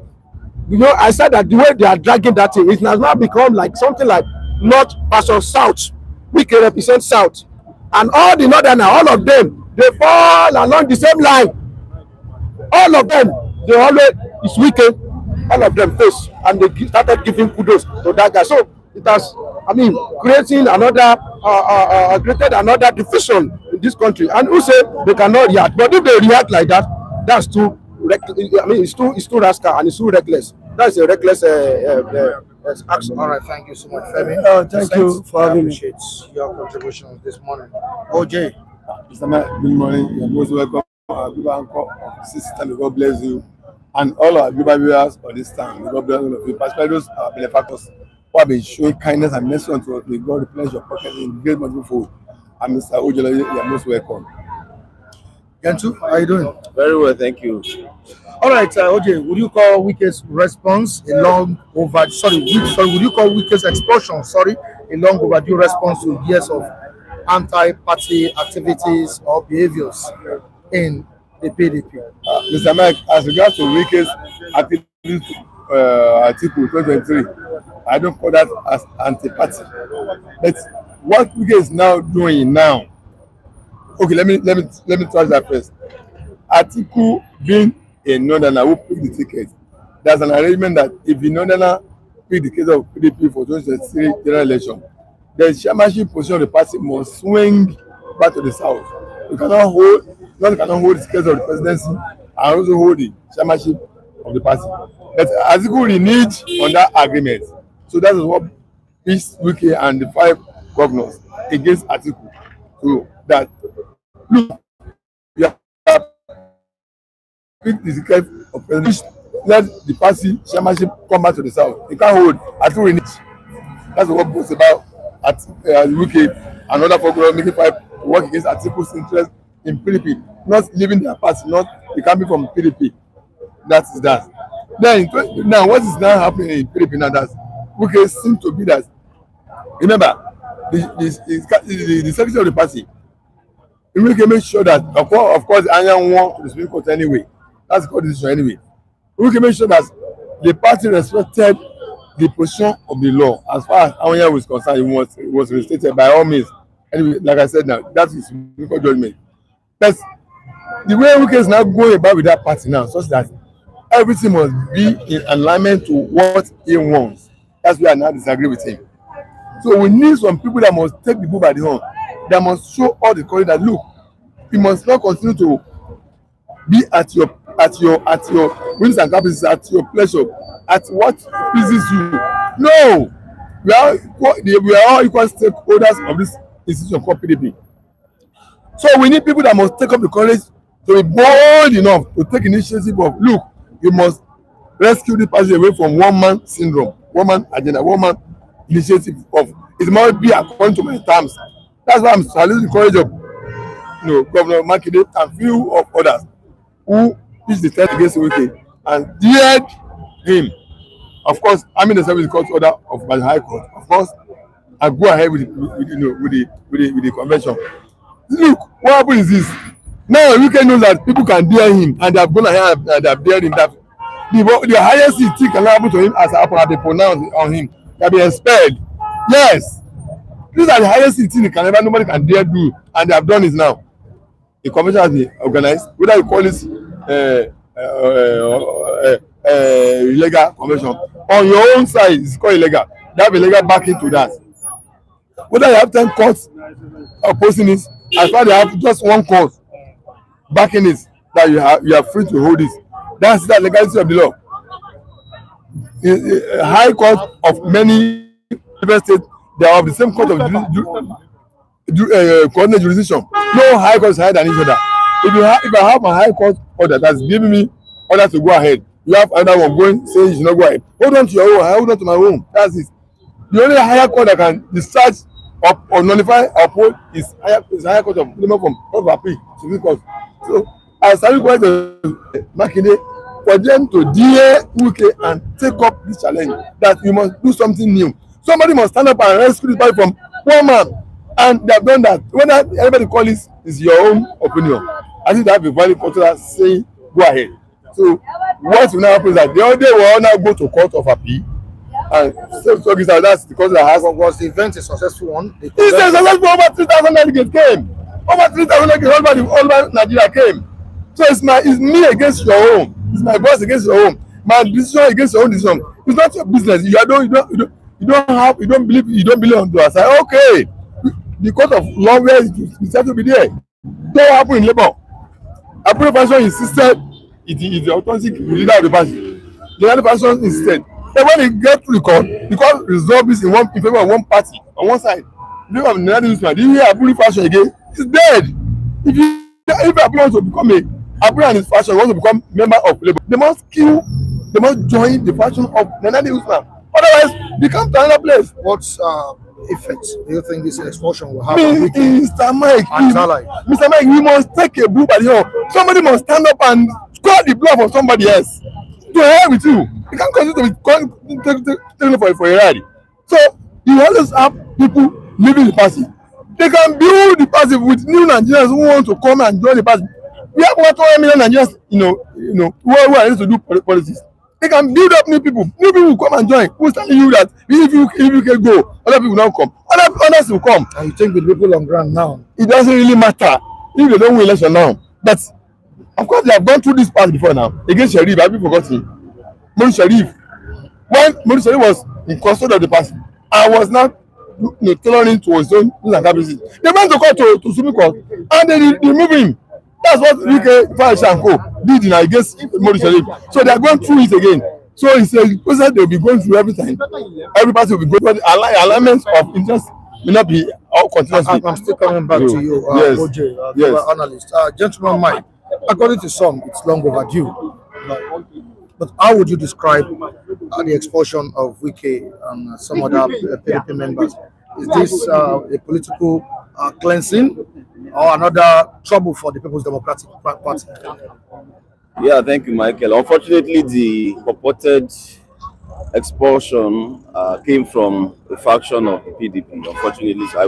I said that the way they are dragging that thing, it has now become like something like North versus South. Wike represents South, and all the Northerners, all of them, they fall along the same line. All of them, they always is Wike. All of them face, and they started giving kudos to that guy. So it has, created another division in this country. And who say they cannot react? But if they react like that, that's too. It's too rascal and it's too reckless. That's a reckless action. All right, thank you so much, Femi. Thank you for having me. Appreciate your contribution this morning. OJ. Mr. Man, good morning. You're most welcome. Our global anchor of system. God bless you. And all our global viewers for this time. God bless all of you. Particularly those benefactors who have been showing kindness and mercy unto us. May God replenish your pocket in great multiple fold. And Mr. Ojola, you are most welcome. Gentu, how are you doing? Very well, thank you. All right, OJ, would you call Wike's response a long overdue? Would you call Wike's expulsion? A long overdue response to years of anti-party activities or behaviors in the PDP? Mr. Mike, as regards to Wike's activities, Article 2023, I don't call that as anti-party. But what Wike is now doing now, okay, let me try that first. Article being a Northerner who picked the ticket, there's an arrangement that if the Northerner pick the case of PDP for 2023 general election, the chairmanship position of the party must swing back to the south. You cannot hold the case of the presidency and also hold the chairmanship of the party. But Article reneged on that agreement. So that is what East Wike and the 5 governors against Article. So that look, you have picked the ticket of president, let the party chairmanship come back to the south. You can't hold Article reneged. That's what both about at Wike and other governors making 5 to work against Article's interest in PDP, not leaving their party, not becoming from PDP. That is that. Then now, what is now happening in PDP now? That Wike seems to be that. Remember, the secretary of the party, Wike make sure that of course Anyanwu won the Supreme Court anyway. That's the court decision anyway. Wike make sure that the party respected the position of the law as far as Anyanwu was concerned. It was restated by all means. Anyway, like I said now, that is Supreme Court judgment. But the way Wike is now going about with that party now, such that everything must be in alignment to what he wants. That's why I now disagree with him. So we need some people that must take the bull by the horn. That must show all the courage that look, you must not continue to be at your wings and capacities, at your pleasure, at what pleases you. No, we are all equal stakeholders of this institution called PDP. So we need people that must take up the courage to be bold enough to take initiative of, look, you must rescue the party away from one-man syndrome, one-man agenda, one-man initiative of, it must be according to my terms. That's why I'm saluting the courage of Governor Makinde and few of others who pitched the tent against Wike and dared him. Of course, I'm in the service court order of the High Court. Of course, I go ahead with the convention. Look, what happened is this. Now Wike knows that people can dare him, and they have gone ahead and they have dared him. That the highest thing can happen to him as they pronounce on him can be expelled. Yes, these are the highest thing can ever nobody can dare do, and they have done it now. The convention has been organized, whether you call it illegal convention on your own side, it's called illegal. They have illegal backing to that. Whether you have 10 courts opposing it, as far as they have just one court backing it, that you are free to hold it. That's the legality of the law. The high court of many different states, they are of the same court of coordinate jurisdiction. No high court is higher than each other. if I have my high court order that's giving me order to go ahead, you have another one going saying you should not go ahead. Hold on to your own. I hold on to my own. That's it. The only higher court that can discharge or nullify or uphold is higher court of minimum from Court of Appeal Supreme Court. So as I request Makinde for them to dare Wike and take up this challenge that we must do something new. Somebody must stand up and rescue this body from one man, and they have done that. Whether everybody call it is your own opinion. I think that have a valid cultural saying go ahead. So what will now happen is that the other will now go to Court of Appeal. And so that's because was the event a successful one? It's a successful. Over 3,000 delegates came. Over 3,000 delegates all over Nigeria came. So it's me against your own. It's my boss against your own. My decision against your own decision. It's not your business. You don't believe on us. Okay, the court of law where it is to be there. That happened in Labour. Abuja faction insisted it is the authentic leader of the party. The other faction insisted. And when they get to the court resolve this in favor of one party on one side. You have another Usman. Do you hear Abuja faction again? It's dead. If Abuja wants to become Abuja and his faction wants to become member of Labour, they must join the faction of Nana Usman. Otherwise, they come to another place. What effects do you think this expulsion will have? Mr. Mike, we must take a blue by the horn. Somebody must stand up and score the blood for somebody else. To hell with you. You can't continue to be taking for a ride. So you always have people leaving the party. They can build the party with new Nigerians who want to come and join the party. We have over 200 million Nigerians, who are ready to do politics. They can build up new people. New people will come and join. Who's telling you that if you can go, other people will not come. Others will come. And you think with people on ground now? It doesn't really matter if they don't win election now. But of course, they have gone through this path before now. Against Sharif, have you forgotten? Monu Sharif. When Monu Sharif was in custody of the party, I was not tailoring to his own capacity. They went to court to Supreme Court and they removed him. That's what Wike Fayose did against Monu Sharif. So they are going through it again. So it's a process they will be going through every time. Every party will be going through. The alignments of interest may not be all continuously. I'm still coming back to you, yes. OJ, Yes. analyst. Gentleman Mike, according to some, it's long overdue. But how would you describe the expulsion of Wike and some other PDP members? Is this a political cleansing or another trouble for the People's Democratic Party? Yeah, thank you, Michael. Unfortunately, the purported expulsion came from a faction of the PDP. Unfortunately, so I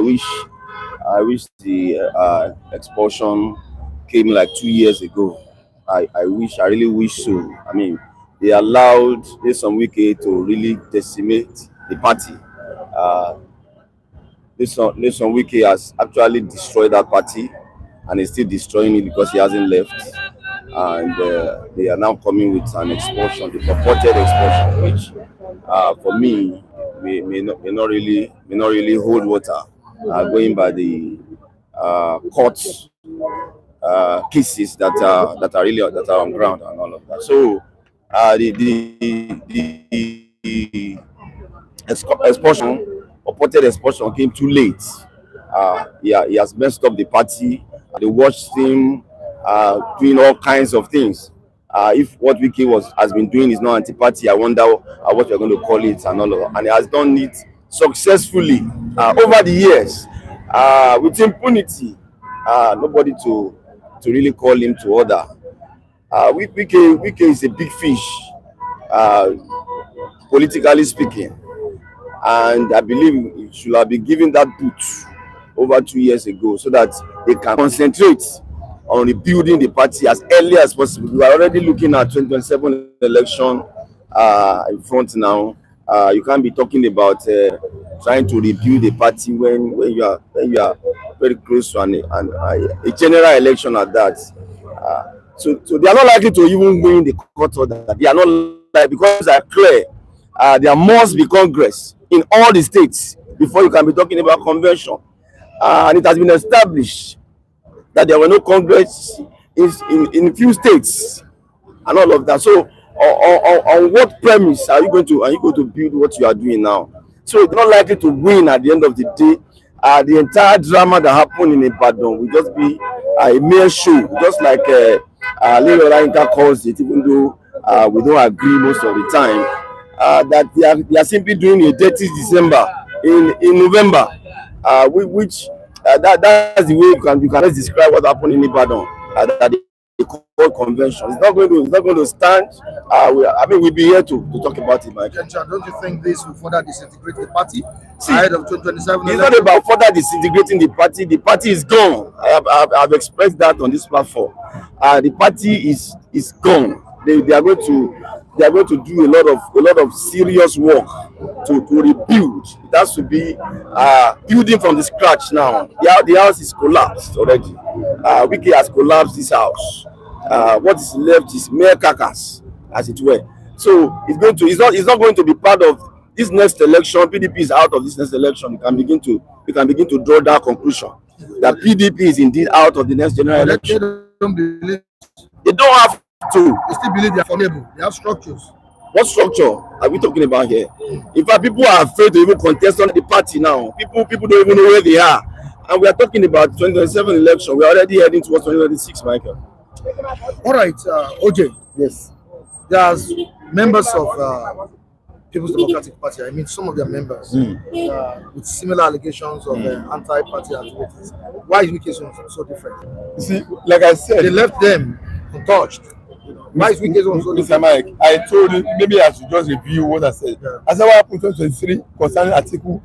wish the expulsion came like 2 years ago. I really wish so. I mean, they allowed Nyesom Wike to really decimate the party. Nyesom Wike has actually destroyed that party and is still destroying it because he hasn't left. And they are now coming with an expulsion, the purported expulsion, which for me may not really hold water. Going by the court cases that are on ground and all of that. So the expulsion, purported expulsion, came too late. He has messed up the party. They watched him doing all kinds of things. If what Wike has been doing is not anti-party, I wonder what you're going to call it and all of that. And he has done it successfully over the years with impunity. Nobody to really call him to order. Wike is a big fish, politically speaking, and I believe he should have been given that boot over 2 years ago so that they can concentrate on rebuilding the party as early as possible. We are already looking at 2027 election in front now. You can't be talking about trying to rebuild the party when you are very close to a general election at that. So they are not likely to even win the court order. They are not likely, because they are clear. There must be Congress in all the states before you can be talking about convention. And it has been established that there were no Congress in few states and all of that. So on what premise are you going to build what you are doing now? So it's not likely to win at the end of the day. The entire drama that happened in Ibadan will just be a mere show, just like Lady Olayinka calls it, even though we don't agree most of the time, that they are simply doing a dirty December in November, which that's the way you can just describe what happened in Ibadan at the core convention. It's not going to stand. We'll be here to talk about it, Mike. Don't you think this will further disintegrate the party ahead of 2027? It's not about further disintegrating the party. The party is gone. I've expressed that on this platform. The party is gone. They are going to do a lot of serious work to rebuild. It has to be building from the scratch now. The house is collapsed already. Wike has collapsed this house. What is left is mere carcass, as it were. So it's not going to be part of this next election. PDP is out of this next election. You can begin to draw that conclusion that PDP is indeed out of the next general election. They don't have to. They still believe they are formidable. They have structures. What structure are we talking about here? In fact, people are afraid to even contest on the party now. People don't even know where they are. And we are talking about 2027 election. We are already heading towards 2026, Michael. All right, OJ. Yes. There's members of People's Democratic Party. I mean, some of their members with similar allegations of anti-party activities. Why is Wike so different? You see, like I said, They left them untouched. Why is Wike so different? Mr. Mike, I told you, maybe I should just review what I said. I said what happened in 2023 concerning Atiku.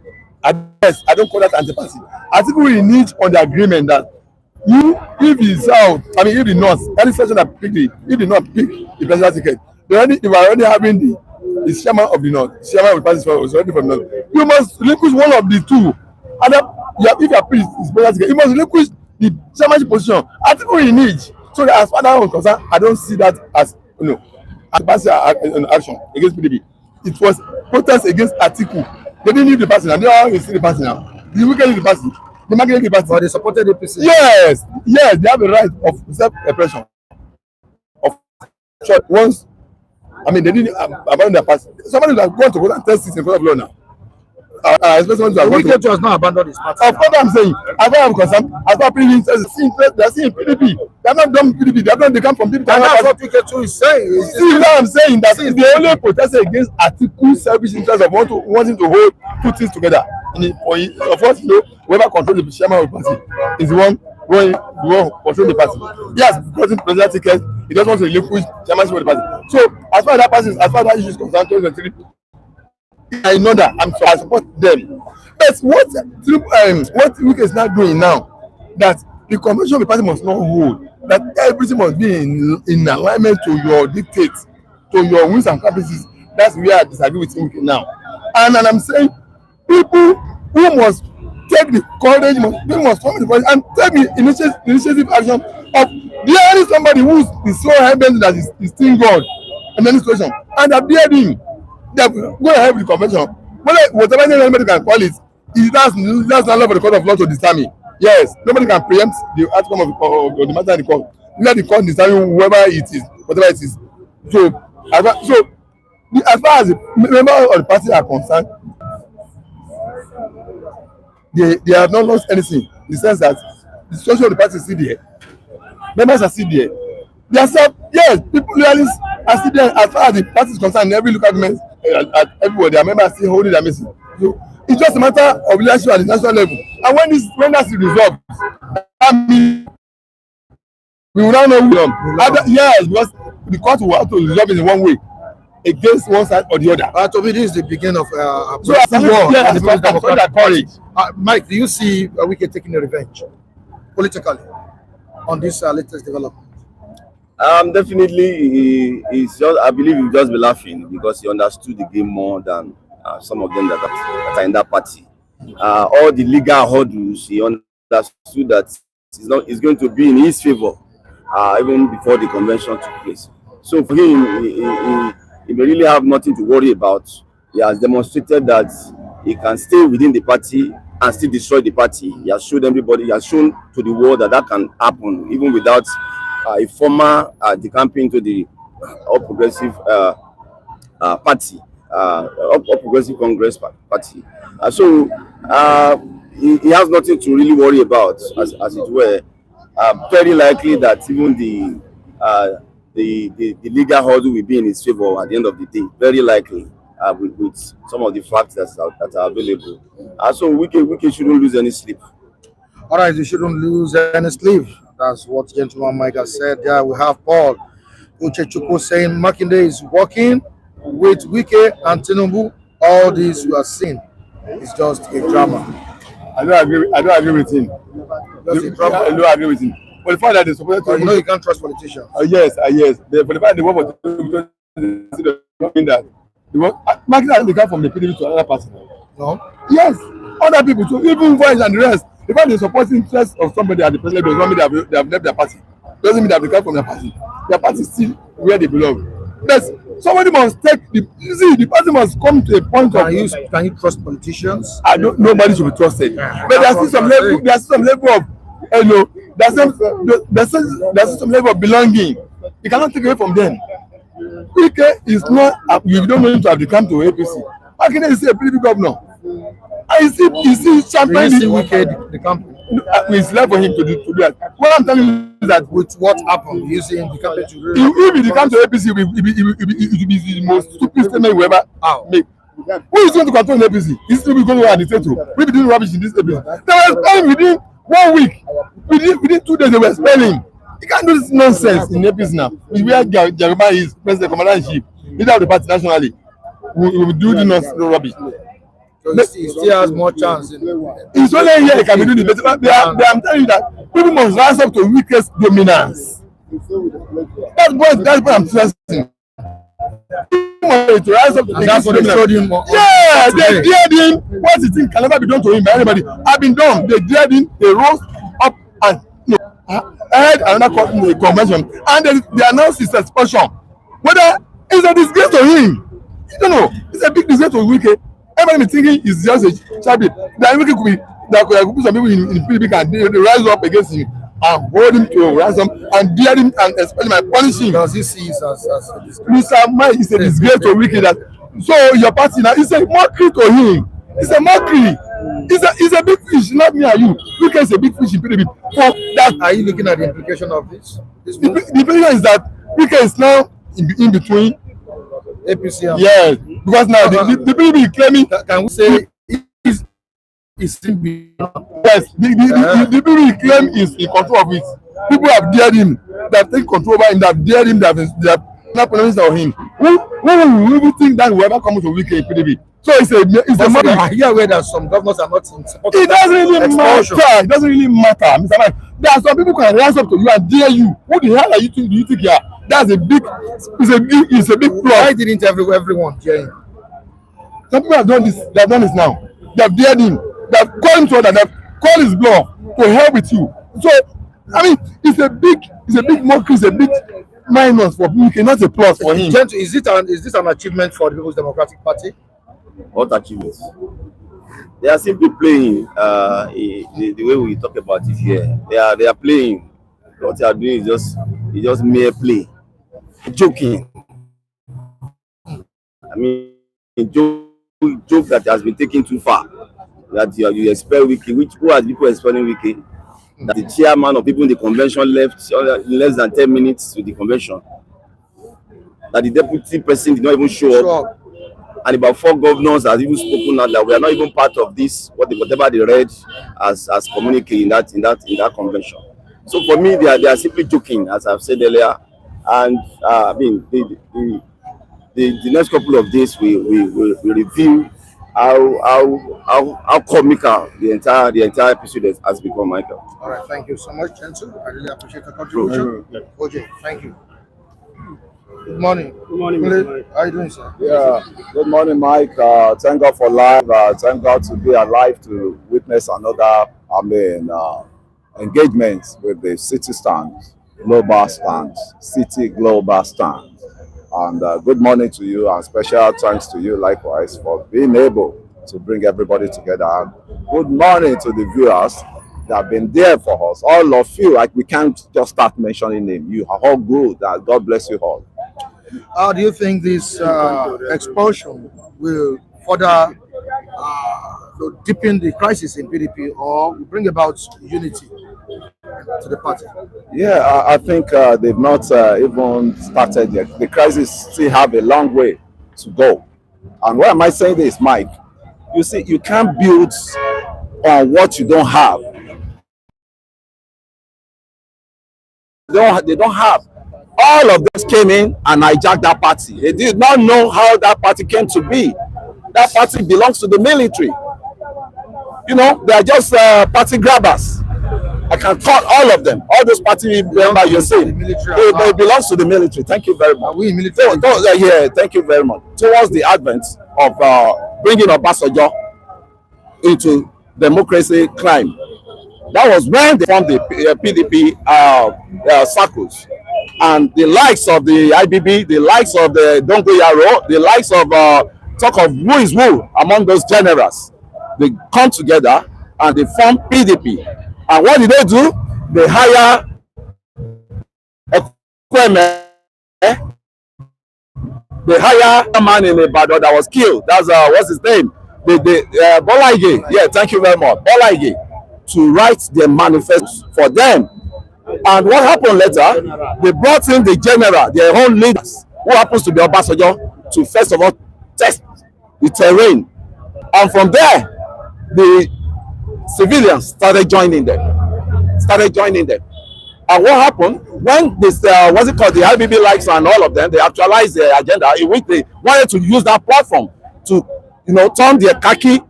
Yes, I don't call that anti-party. Atiku will need on the agreement that if the South, if the North, any section that pick if the North pick the presidential ticket, they were already having the chairman of the North, chairman of the party was already from the North. You must relinquish one of the two. And if you are pleased, his presidential ticket, you must relinquish the chairmanship position. Atiku will need. So as far as I'm concerned, I don't see that as party action against PDP. It was protest against Atiku. They didn't leave the party now. They don't see the party now. The wicked leave the party. The market leave the party. But they supported the APC. Yes, they have a right of self-expression. Once, they didn't abandon their party. Somebody that want to go and test this in front of law now. Especially Wike has not abandoned his party. Of course, I'm saying, as far as I'm concerned, as far as PDP they're seeing PDP. They have not done PDP. They come from PDP. And that's what Wike too is saying. See what I'm saying? That they only protested against Atiku's selfish interest of wanting to hold two things together. Of course, whoever controls the chairman of the party is the one controlling the party. Yes, because the presidential ticket, he doesn't want to relinquish chairmanship of the party. So, as far as that issue is concerned, 2023. I know that I support them. But what Wike is not doing now, that the convention of the party must not hold, that everything must be in alignment to your dictates, to your wins and caprices. That's where I disagree with Wike now. And I'm saying people who must take the courage, must come in the party and take the initiative action of bearing somebody who is so hell-bent that is still God in any situation, and they're bearing. They go ahead with the convention. Whatever anybody can call it, that's not love for the court of law to determine. Yes, nobody can preempt the outcome of the matter in the court. Let the court determine whoever it is, whatever it is. So as far as the members of the party are concerned, they have not lost anything in the sense that the structure of the party is still there. Members are still there. They are still, yes, people really are still there as far as the party is concerned. Every local government, everywhere, their members are still holding their message. So it's just a matter of leadership at the national level. And when that's resolved, that means we will now know who yes, because the court will have to resolve it in one way against one side or the other. To me, this is the beginning of so war. Mike, do you see Wike taking a revenge politically on this latest development? Definitely, I believe he'll just be laughing because he understood the game more than some of them that are in that party. All the legal hurdles, he understood that it's going to be in his favor even before the convention took place. So for him, he may really have nothing to worry about. He has demonstrated that he can stay within the party and still destroy the party. He has shown everybody, he has shown to the world that can happen even without a former decamping to the All Progressive Party, All Progressive Congress Party. So he has nothing to really worry about, as it were. very likely that even the legal hurdle will be in his favor at the end of the day. Very likely, with some of the facts that are available. So Wike shouldn't lose any sleep. All right, you shouldn't lose any sleep. That's what gentleman Mike has said. Yeah, we have Paul Uchechukwu saying Makinde is working with Wike and Tinubu. All this we are seeing is just a drama. I don't agree with him. Just a drama. I don't agree with him. For the fact that they supposed to, You know you can't trust politicians. yes. For the fact they work for that they work. Makinde they come from the PDP to another party. No. Yes, other people too, even voice and the rest. The fact they support the interest of somebody at the president does not mean they have left their party. Doesn't mean they have become from their party. Their party is still where they belong. Yes, somebody must take the party must come to a point Can you trust politicians? Nobody should be trusted. But there's still some level. There's some level of there's some level of belonging. You cannot take away from them. Wike is not. You don't need to have become to APC. Makinde is a PDP governor. I see champagne. Wike the company. It's left for him to do that. What I'm telling you is that With what happened, you see him the company to if he comes to APC, it will be the most stupid statement we ever make. Who is going to control the APC? Is still going to agitate to. We be doing rubbish in this APC. They were spelling within 1 week. Within 2 days, they were spelling. You can't do this nonsense in APC now. Where Jeremiah is president, commander in chief, leader of the party nationally. We will do the nonsense rubbish. So he still has more chance. It's only here he can be doing it. But I'm telling you that people must rise up to Wike's dominance. That's what I'm stressing. To rise up to And that's what they showed him. Yeah, they dared him. What he think can never be done to him by anybody. I've been done. They dared him. They rose up and had another convention, and they announced his expulsion. Whether it's a disgrace to him, you don't know. It's a big disgrace to Wike. Everybody thinking it's just a shabby. That Wike could be that could put some people in PDP and they rise up against him and hold him to ransom and dare him and expel him and punish him. Because he sees as a disgrace. Mr. Mike is a disgrace to Wike. That so your party now is a mockery to him. It's a mockery. It's a big fish, not me and you. Wike is a big fish in PDP. So that Are you looking at the implication of this? the implication is that Wike is now in between. APC and Yes, because now the PDP claiming. can we say is in between? Yes, the PDP claim is in control of it. People have dared him. They have taken control over him. They have dared him. They have not pronounced on him. Who will think that will ever come to Wike in PDP? So it's a matter. I hear where that some governors are not in support. It doesn't really Expulsion. matter. It doesn't really matter, Mr. Mike. There are some people who can rise up to you and dare you. Who the hell are you think? Do you think you are? That's a big. It's a big plot. Why didn't everyone hear him? Some people have done this. They have done this now. They have dared him. They have called him to order. They have called his bluff to hell with you. So, I mean, it's a big mockery. It's a big minus for Wike, not a plus for him. Is this an achievement for the People's Democratic Party? What achievements? They are simply playing the way we talk about it here. They are playing. What they are doing is just mere play, joking. I mean, joke that has been taken too far. That you expel Wike. Who are people expelling Wike? That the chairman of people in the convention left in less than 10 minutes to the convention. That the deputy president did not even show up. And about 4 governors have even spoken out that we are not even part of this, whatever they read as communique in that convention. So for me, they are simply joking, as I've said earlier. And I mean, the next couple of days we review how comical the entire episode has become, Michael. All right, thank you so much, Jensen. I really appreciate the contribution. OJ, thank you. Good morning. Good morning, Mr. Mike. How are you doing, sir? Yeah, good morning, Mike. Thank God for life. Thank God to be alive to witness another, engagement with the city stands, global stands, city global stands. And good morning to you, and special thanks to you likewise for being able to bring everybody together. And good morning to the viewers that have been there for us. All of you, like we can't just start mentioning them. You are all good. God bless you all. How do you think this expulsion will further deepen the crisis in PDP or bring about unity in to the party? Yeah, I think they've not even started yet. The crisis still have a long way to go. And why am I saying this, Mike? You see, you can't build on what you don't have. They don't have. All of them came in and hijacked that party. They did not know how that party came to be. That party belongs to the military. You know, they are just party grabbers. I can call all of them. All those party members you see, they belong to the military. Thank you very much. Are we in military? Yeah, thank you very much. Towards the advent of bringing Obasanjo into democracy crime, that was when they formed the PDP circles. And the likes of the IBB, the likes of the Dongoyaro, the likes of talk of who is who among those generals, they come together and they form PDP. And what did they do? They hire equipment. They hire a man in Ibadan that was killed. That's what's his name? Bolaige. Yeah, thank you very much. Bolaige, to write their manifestos for them. And what happened later? They brought in the general, their own leaders, who happens to be Obasanjo, to first of all test the terrain. And from there, the civilians started joining them. And what happened when this what's it called, the IBB likes and all of them, they actualized their agenda in which they wanted to use that platform to, you know, turn their khaki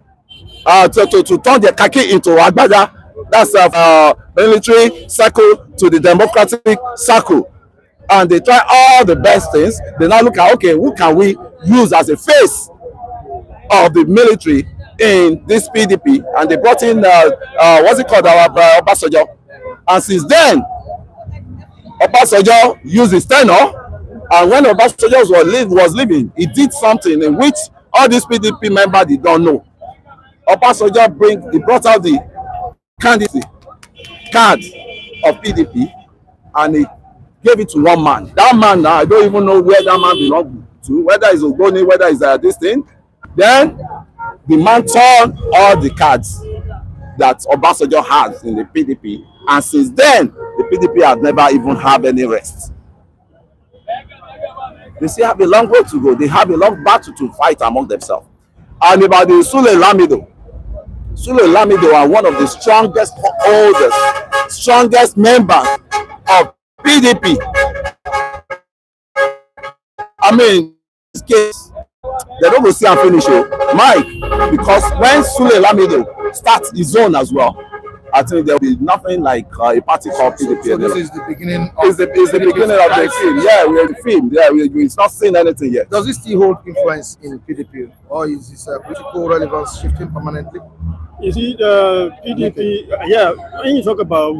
to turn their khaki into agbada. That's military circle to the democratic circle. And they try all the best things. They now look at, okay, who can we use as a face of the military in this PDP? And they brought in what's it called, our Obasanjo. And since then, Obasanjo used his tenure. And when Obasanjo was leaving, he did something in which all these PDP members did not know. Obasanjo brought out the candidate card of PDP and he gave it to one man. That man now, I don't even know where that man belongs to, whether it's Ogoni, whether it's this thing. Then the man turned all the cards that Obasanjo has in the PDP, and since then the PDP has never even had any rest. They still have a long way to go. They have a long battle to fight among themselves. And about the Sule Lamido are one of the strongest holders, strongest members of PDP. I mean, in this case, they don't go see and finish it, Mike, because when Sule Lamido starts his own as well, I think there will be nothing like a party called PDP. So this is the beginning. It's the beginning of the film. Yeah, we're in the film. Yeah, we've not seen anything yet. Does it still hold influence in PDP, or is this political relevance shifting permanently? You see, the PDP, yeah, when you talk about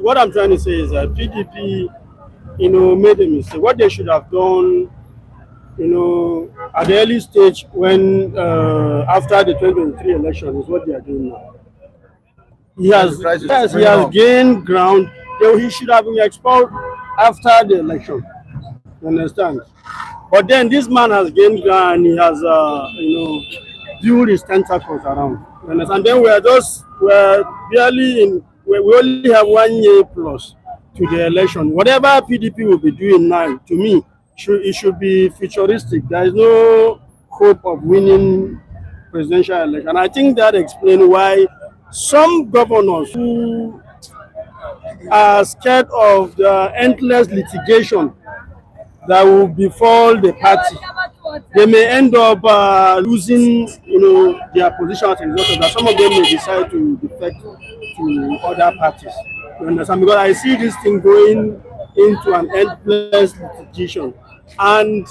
what I'm trying to say is that PDP, you know, made a mistake. What they should have done, you know, at the early stage when, after the 2023 election is what they are doing now. He has gained ground. He should have been expelled after the election. You understand? But then this man has gained ground and he has, you know, built his tentacles around. You understand? And then we're barely in, we only have 1 year plus to the election. Whatever PDP will be doing now, to me, it should be futuristic. There is no hope of winning presidential election. And I think that explains why some governors who are scared of the endless litigation that will befall the party, they may end up losing, you know, their position as a result of that. Some of them may decide to defect to other parties. You understand? Because I see this thing going into an endless litigation. And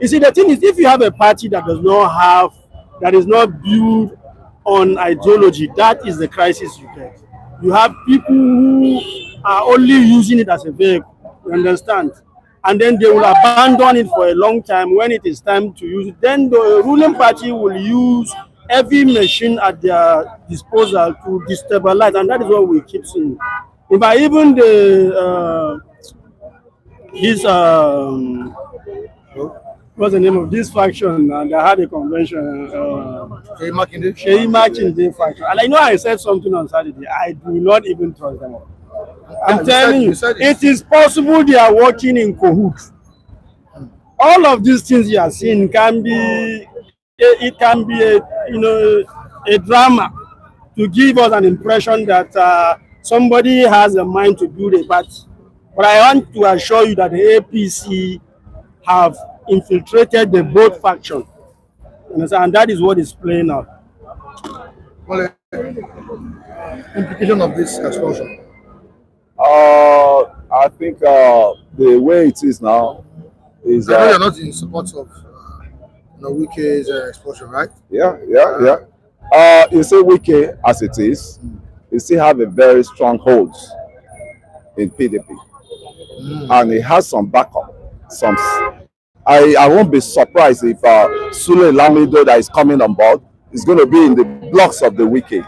you see, the thing is, if you have a party that is not built on ideology, that is the crisis you get. You have people who are only using it as a vehicle, you understand? And then they will abandon it for a long time. When it is time to use it, then the ruling party will use every machine at their disposal to destabilize, and that is what we keep seeing. In fact, even what's the name of this faction? And I had a convention. Sheyi Makinde faction. And I know I said something on Saturday. I do not even trust them. I'm telling you, it is possible they are working in cahoots. All of these things you are seeing can be, it can be a drama to give us an impression that somebody has a mind to build a party. But I want to assure you that the APC have infiltrated the both faction. And that is what is playing out. Well, implication of this expulsion. I think the way it is now is. I know you're not in support of Wike's expulsion, right? Yeah. You see, Wike as it is, he still have a very strong hold in PDP, and he has some backup. I won't be surprised if Sule Lamido that is coming on board is going to be in the blocks of the Wike.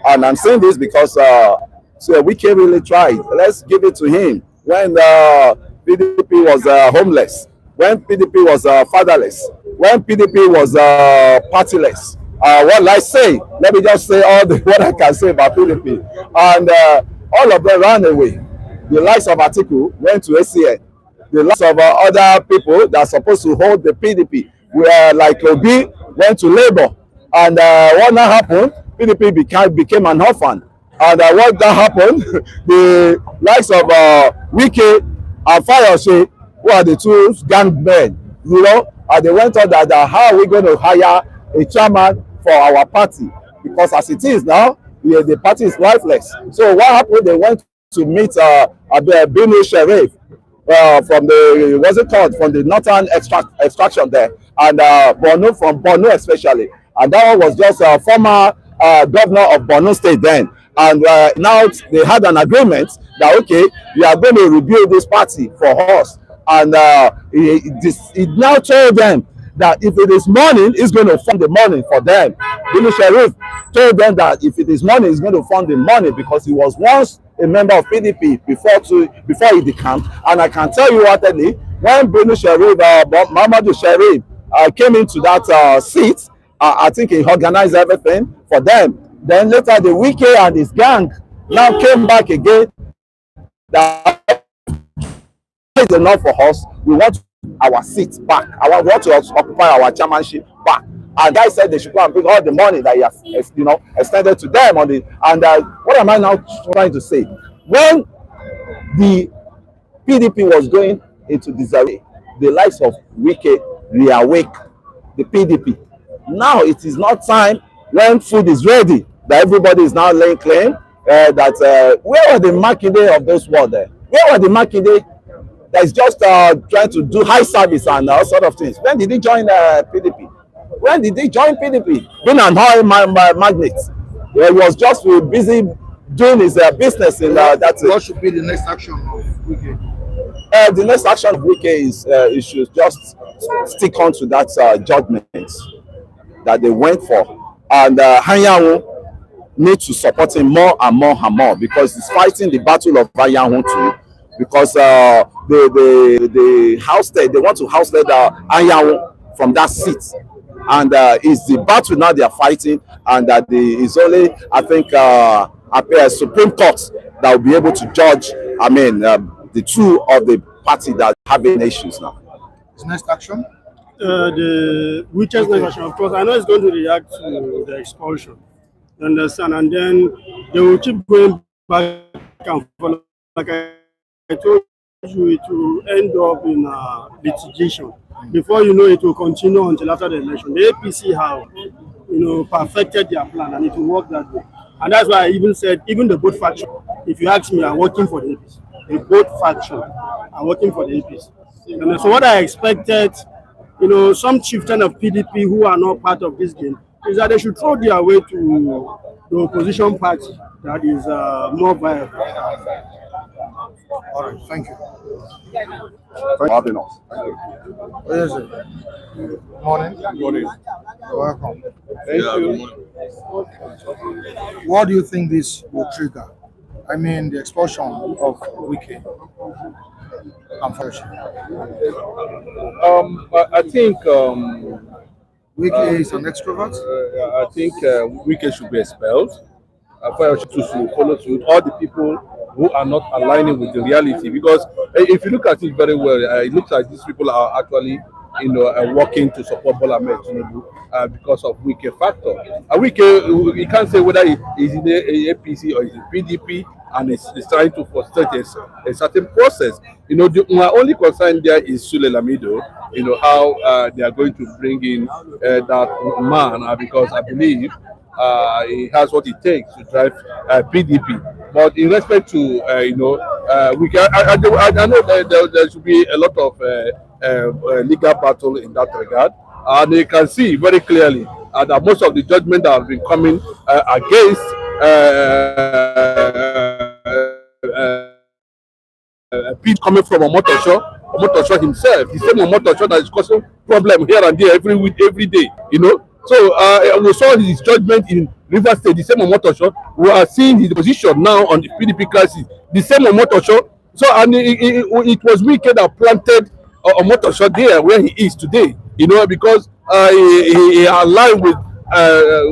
And I'm saying this because Wike really tried. Let's give it to him. When PDP was homeless, when PDP was fatherless, when PDP was partyless. What I say, let me just say what I can say about PDP. And all of them ran away. The likes of Atiku went to ACN. The likes of other people that are supposed to hold the PDP, were like Obi, went to Labour. And what now happened? PDP became an orphan. And what that happened, the likes of Wike and Fayose, who are the two gang men, and they went on that how are we going to hire a chairman for our party? Because as it is now, the party is lifeless. So what happened? They went to meet Binu Sheriff from the northern extraction there, and Borno, from Borno especially. And that one was just a former governor of Borno State then. And now they had an agreement that, okay, we are going to rebuild this party for us. And it now told them that if it is morning, it's going to fund the money for them. Binu Sheriff told them that if it is money, he's going to fund the money because he was once a member of PDP before he decamped. And I can tell you whatly, when Binu Sheriff, Mamadou Sheriff came into that seat, I think he organized everything for them. Then later the Wike and his gang now came back again. That is enough for us. We want our seats back. I want to occupy our chairmanship back. And I said they should go and bring all the money that he has, extended to them on the. And what am I now trying to say? When the PDP was going into disarray, the likes of Wike reawake the PDP. Now it is not time when food is ready that everybody is now laying claim that where were the Makinde of those world there? Where were the Makinde that is just trying to do high service and all sort of things? When did he join PDP? When did he join PDP? Being an oil magnate. He was just busy doing his business in that. What should be the next action of Wike? The next action of Wike is he should just stick on to that judgment that they went for. And Anyanwu needs to support him more and more and more because he's fighting the battle of Anyanwu too. Because the they want to ousted Anyanwu from that seat. And it's the battle now they are fighting, and that it's only, I think, a Supreme Court that will be able to judge, the two of the party that have any issues now. His next action? The Wike's next action, of course, I know it's going to react to the expulsion. You understand? And then they will keep going back and forth. Like I told you, it will end up in litigation. Before you know, it will continue until after the election. The APC have, perfected their plan, and it will work that way. And that's why I even said, even the both faction, if you ask me, are working for the APC. The both faction are working for the APC. And so what I expected, some chieftain of PDP who are not part of this game, is that they should throw their way to the opposition party that is more viable. All right, thank you. For having us. What is it? Morning. Morning. You're welcome. Thank you. What do you think this will trigger? I mean, the expulsion of Wike and Fayose. I think Wike is an extrovert. I think Wike should be expelled. Fayose should follow suit. All the people who are not aligning with the reality. Because if you look at it very well, it looks like these people are actually, working to support Bola Ahmed Tinubu because of Wike factor. Wike, you can't say whether he's in the APC or he's in PDP, and it's trying to frustrate a certain process. My only concern there is Sule Lamido. How they are going to bring in that man, because I believe he has what it takes to drive PDP. But in respect to we can, I know that there should be a lot of legal battle in that regard, and you can see very clearly that most of the judgment that have been coming against people coming from Omotosho himself, the same Omotosho that is causing problem here and there every week, every day. So we saw his judgment in Rivers State, the same Omotosho. We are seeing his position now on the PDP crisis, the same Omotosho. So and it was Wike that planted Omotosho there where he is today. Because he aligned with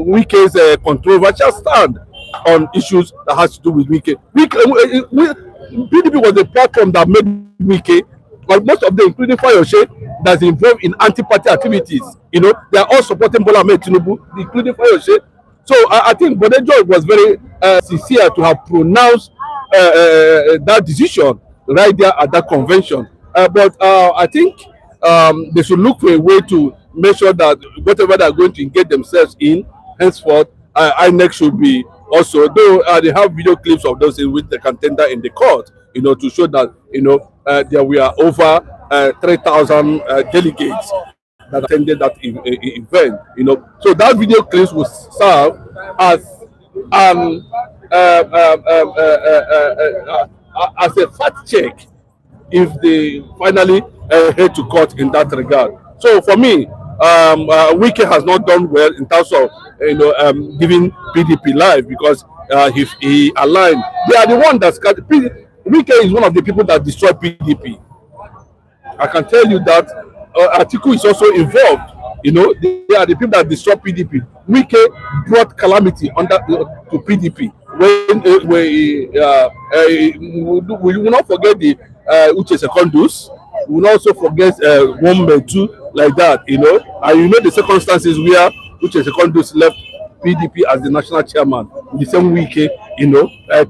Wike's controversial stand on issues that has to do with Wike. PDP was the platform that made Wike, but most of them, including Fayose, that's involved in anti-party activities. They are all supporting Bola Ahmed Tinubu, including Fayose. So I think Bodejo was very sincere to have pronounced that decision right there at that convention. But I think they should look for a way to make sure that whatever they are going to engage themselves in, henceforth, INEC should be also, though they have video clips of those in which they can tender in the court, to show that, there were over 3,000 delegates that attended that event, So that video clips will serve as as a fact check if they finally head to court in that regard. So for me, Wike has not done well in terms of giving PDP life, because he aligned. They are the one that's got Wike is one of the people that destroyed PDP. I can tell you that Atiku is also involved. They are the people that destroyed PDP. Wike brought calamity to PDP. We will not forget the Uche Secondus. We will also forget one two like that, and the circumstances where Uche Secondus left PDP as the national chairman, the same Wike,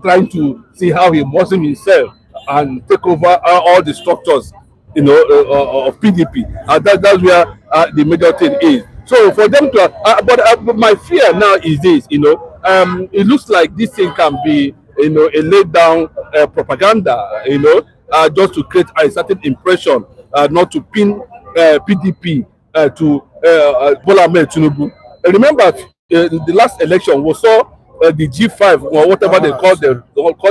trying to see how he muscled himself and take over all the structures, of PDP. That's where the major thing is. So for them to, but my fear now is this, it looks like this thing can be, a laid down propaganda, just to create a certain impression, not to pin PDP to Bola Ahmed Tinubu. Remember, the last election, we saw the G5 or whatever they call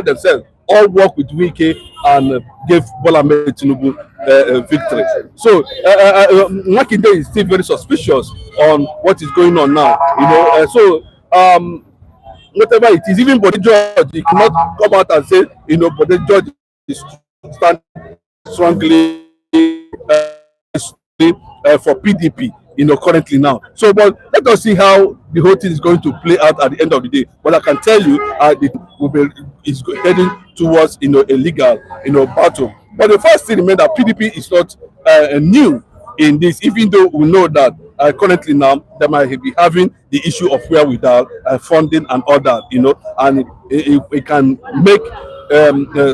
themselves, all work with Wike and gave Bola Ahmed Tinubu victory. So Makinde is still very suspicious on what is going on now. So whatever it is, even Bode George, he cannot come out and say, Bode George is standing strongly for PDP, currently now. So, but let us see how the whole thing is going to play out at the end of the day. But I can tell you, it's heading towards, a legal, battle. But the first thing, remember, that PDP is not new in this, even though we know that currently now they might be having the issue of wherewithal, funding and all that, and it can make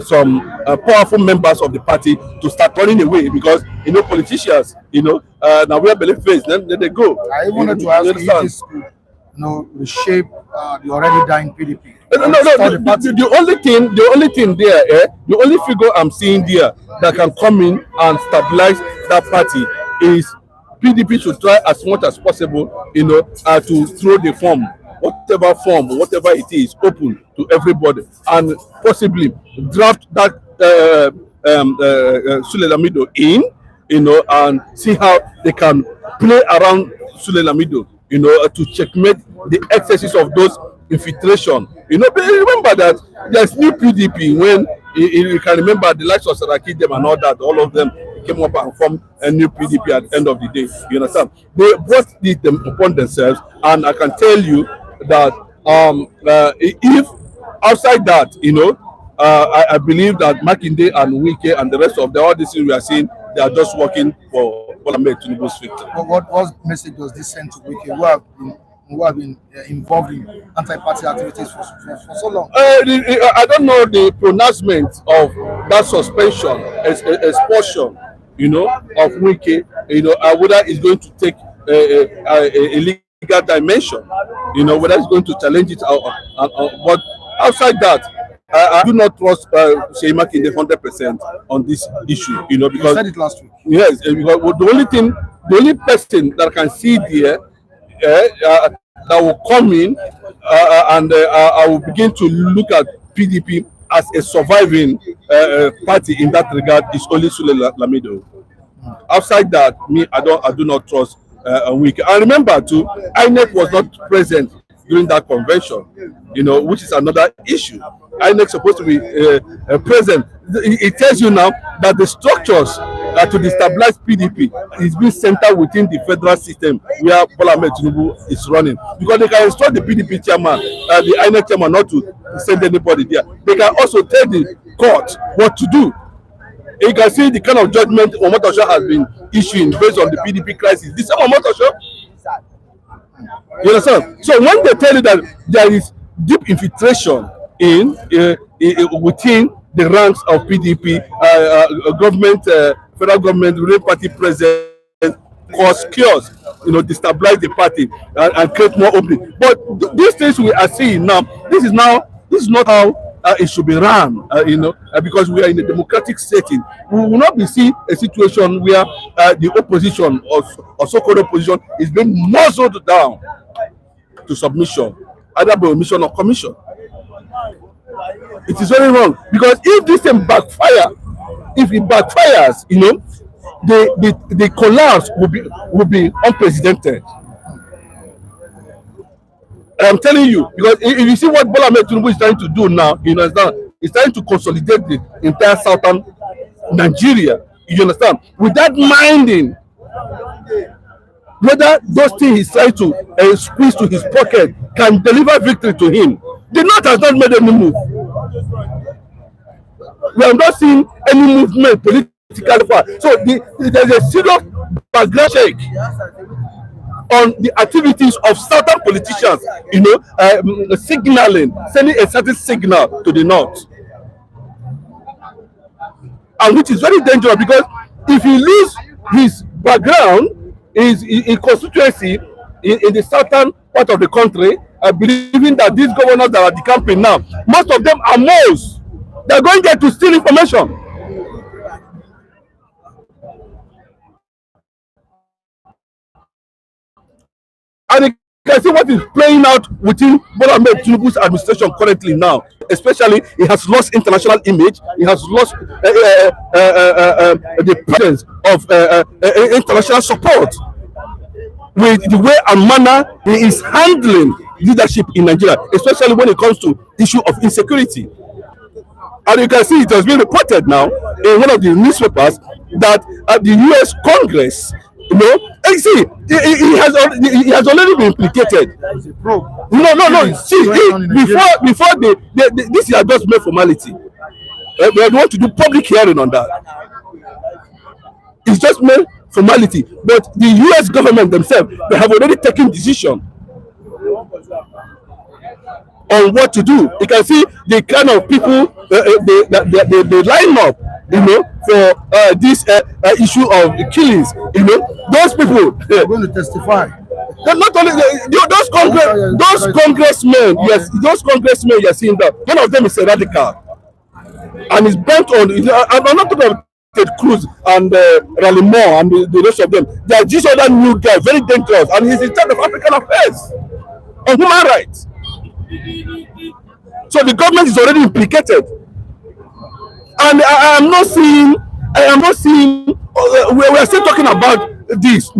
some powerful members of the party to start running away, because politicians, now where belief face, then they go. I wanted to ask you if this could, reshape the already dying PDP. No. The only thing there, the only figure I'm seeing there that can come in and stabilize that party is PDP should try as much as possible, to throw the form, whatever it is, open to everybody, and possibly draft that Sule Lamido in, and see how they can play around Sule Lamido, to checkmate the excesses of those infiltration. But remember that there's new PDP when you can remember the likes of Saraki them and all that, all of them came up and formed a new PDP at the end of the day. You understand? They brought them upon themselves, and I can tell you that if outside that, I believe that Makinde and Wike and the rest of all these things we are seeing, they are just working for Bola Ahmed Tinubu's victory. What message does this send to Wike, who have been involved in anti-party activities for so long? I don't know the pronouncement of that suspension, expulsion, of Wike, whether it's going to take a legal dimension, whether it's going to challenge it but outside that, I do not trust Seyi Makinde 100% on this issue, because you said it last week. Yes, because the only person that can see there that will come in and I will begin to look at PDP as a surviving party in that regard is only Sule Lamido. Outside that, I do not trust Wike. And remember too, INEC was not present during that convention, which is another issue. INEC is supposed to be present. It tells you now that the structures to destabilize PDP is being centered within the federal system where Bola Ahmed Tinubu is running. Because they can instruct the PDP chairman, the INEC chairman, not to send anybody there. They can also tell the court what to do. You can see the kind of judgment Omotosho has been issuing based on the PDP crisis. The same Omotosho. You understand? So when they tell you that there is deep infiltration within the ranks of PDP, federal government, ruling party president, cause chaos, destabilize the party and create more opening. But these things we are seeing now, this is not how it should be run, because we are in a democratic setting. We will not be seeing a situation where the opposition or so-called opposition is being muzzled down to submission, either by omission or commission. It is very wrong, because if this thing if it backfires, the collapse will be unprecedented. I'm telling you, because if you see what Bola Ahmed Tinubu is trying to do now, he's trying to consolidate the entire southern Nigeria. You understand? Without minding whether those things he's trying to squeeze to his pocket can deliver victory to him. The North has not made any move. We have not seen any movement politically far. So there's a serious background check on the activities of certain politicians, sending a certain signal to the North. And which is very dangerous, because if he loses his background, his constituency in the southern part of the country, believing that these governors that are decamping now, most of them are moles. They're going there to steal information. And you can see what is playing out within Bola Ahmed Tinubu's administration currently now. Especially, he has lost international image. He has lost the presence of international support with the way and manner he is handling leadership in Nigeria, especially when it comes to issue of insecurity. And you can see it has been reported now in one of the newspapers that the U.S. Congress, you see, he has already been implicated. No. See, before this is just mere formality. They want to do public hearing on that. It's just mere formality. But the U.S. government themselves, they have already taken decision on what to do. You can see the kind of people they line up, for this issue of killings. Those people They're going to testify. not only those congressmen, yes, those congressmen you're seeing that one of them is a radical and is bent on. I'm not talking about Ted Cruz and Raleigh Moore and the rest of them. They are just other new guy, very dangerous, and he's in charge of African affairs and human rights. So the government is already implicated, and I am not seeing. We are still talking about this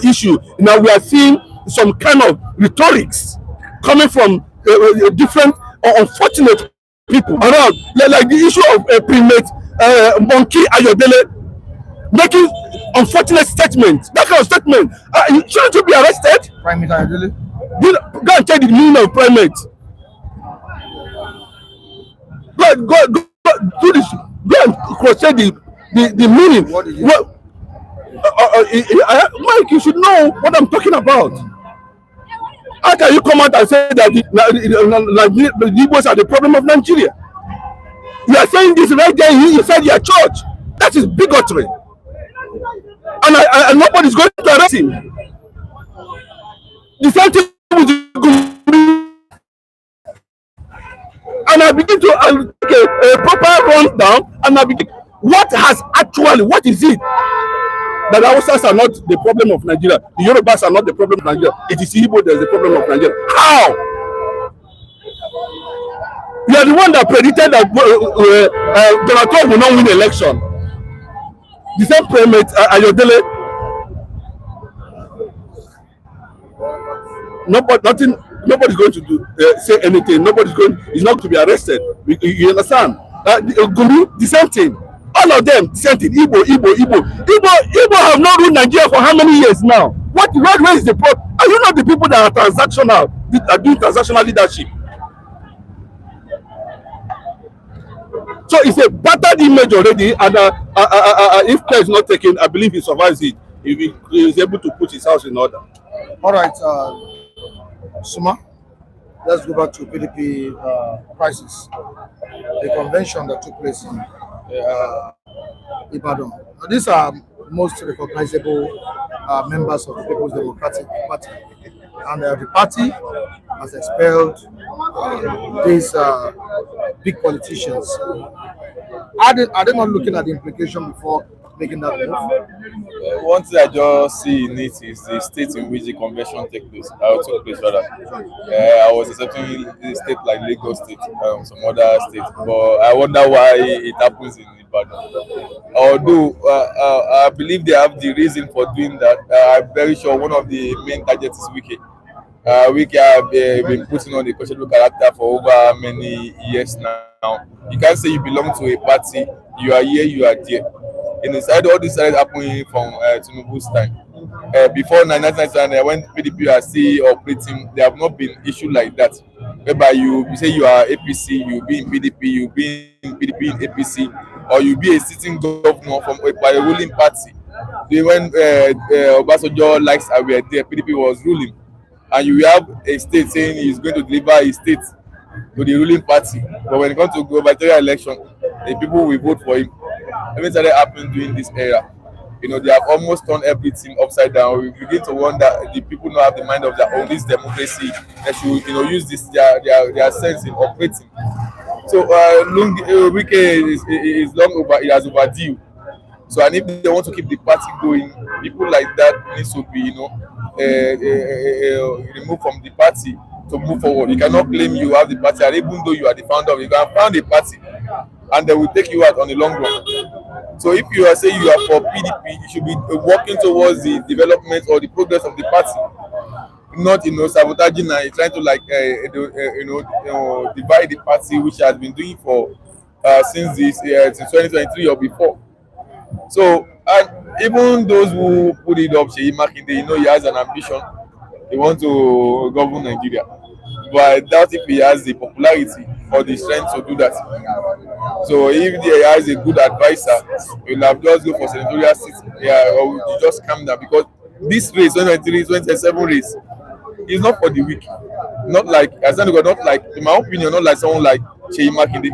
issue. Now we are seeing some kind of rhetorics coming from different unfortunate people around, like the issue of primate Monkey Ayodele making unfortunate statements. That kind of statement, shouldn't you be arrested? Primate Ayodele. Go and check the meaning of primate. Go do this. Go and crochet the meaning. What did you? Well, Mike, you should know what I'm talking about. How can you come out and say that the Igbos are the problem of Nigeria? You are saying this right there inside your church. That is bigotry. And nobody's going to arrest him. The same thing with the, and I begin to take a proper rundown, and I begin, what is it that the Hausas are not the problem of Nigeria? The Yorubas are not the problem of Nigeria. It is Igbo that is the problem of Nigeria. How? You are the one that predicted that Donald Trump will not win the election. The same primate Ayodele. Nobody's going to say anything. He's not to be arrested. You understand? The same thing. All of them, the same thing. Igbo have not ruled Nigeria for how many years now? Where is the problem? Are you not the people that are transactional, that are doing transactional leadership? So it's a battered image already, and if care is not taken, I believe he survives it. If he is able to put his house in order. All right, Suma, let's go back to PDP crisis. The convention that took place in Ibadan. These are most recognizable members of the People's Democratic Party, and the party has expelled these big politicians. Are they not looking at the implication before making that move? One thing I just see in it is the state in which the convention took place. I was accepting a state like Lagos State, some other states, but I wonder why it happens in Ibadan. Although I believe they have the reason for doing that. I'm very sure one of the main targets is Wike. Wike have been putting on the questionable character for over many years now. You can't say you belong to a party, you are here, you are there. In the side, all this started happening from Tinubu's time. Before 1999, when PDP are still operating, there have not been issues like that. Whereby you say you are APC, you be in PDP, you be in PDP in APC, or you be a sitting governor from a ruling party. When Obasanjo likes were there, PDP was ruling, and you have a state saying he is going to deliver a state to the ruling party. But when it comes to gubernatorial election, the people will vote for him. Everything started happening during this era. They have almost turned everything upside down. We begin to wonder, the people now have the mind of their own. This democracy, they should, use this their sense in operating. So Wike is long over. It has overdue. So, and if they want to keep the party going, people like that needs to be, removed from the party to move forward. You cannot claim you have the party, and even though you are the founder of it, you can found a party, and they will take you out on the long run. So if you are saying you are for PDP, you should be working towards the development or the progress of the party, not sabotaging and trying to divide the party, which has been doing for since 2023 or before. So, and even those who put it up, Seyi Makinde, he has an ambition. He wants to govern Nigeria, but I doubt if he has the popularity or the strength to do that. So if he has a good advisor, he'll have just go for senatorial seat, or you just calm down, because this race, 2023, 2027 race, is not for the weak. Not like, not like, in my opinion, not like someone like Seyi Makinde.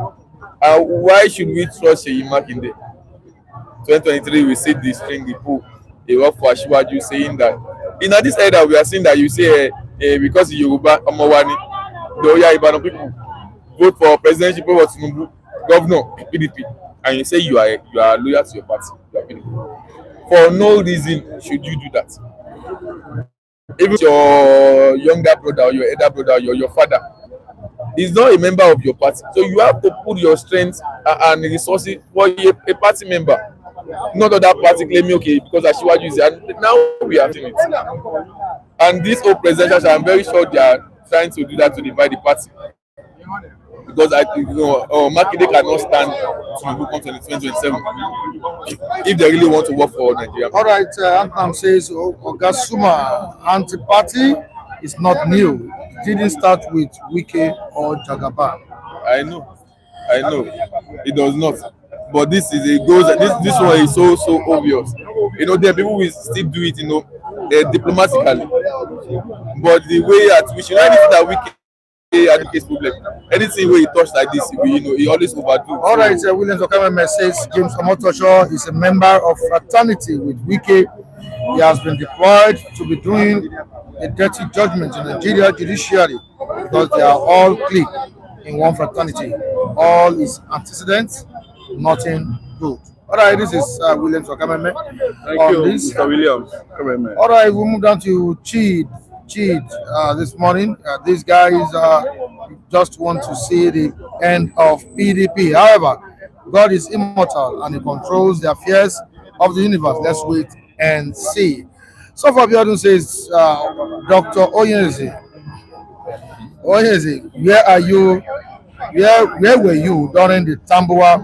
Why should we trust Seyi Makinde? 2023, we see the string, the pull, they work for Asiwaju, saying that in this area we are seeing that you say because Yoruba Omowani, the Oya Ibadan people vote for presidential, vote for Tinubu, governor, PDP, and you say you are loyal to your party, you are PDP. For no reason should you do that. Even your younger brother or your elder brother or your father is not a member of your party, so you have to put your strength and resources for a party member. Not other party claiming, okay, because Asiwaju is there. And now we are doing it. And this whole presidential, I'm very sure they are trying to do that to divide the party. Because I think Makinde cannot stand to come to 2027 if they really want to work for Nigeria. All right, Anthem says Ogasuma anti-party is not new. It didn't start with Wike or Jagaban. I know. I know it does not. But this is a goes. This one is so obvious. You know, there are people will still do it, you know, diplomatically. But the way at which, you know, anything that we can advocate problem, anything where he touch like this, you know, he always overdo. All right, Williams Okameme says James Omotosho is a member of fraternity with Wike. He has been deployed to be doing a dirty judgment in Nigeria judiciary because they are all clique in one fraternity. All is antecedents, nothing good. All right, this is Williams Okameme. Thank you, Mr. Williams. All right, we'll move down to Chid this morning. These guys just want to see the end of PDP. However, God is immortal and he controls the affairs of the universe. Let's wait and see. So far, Biodun says, Dr. Oyezi, where are you? Where were you during the Tambuwa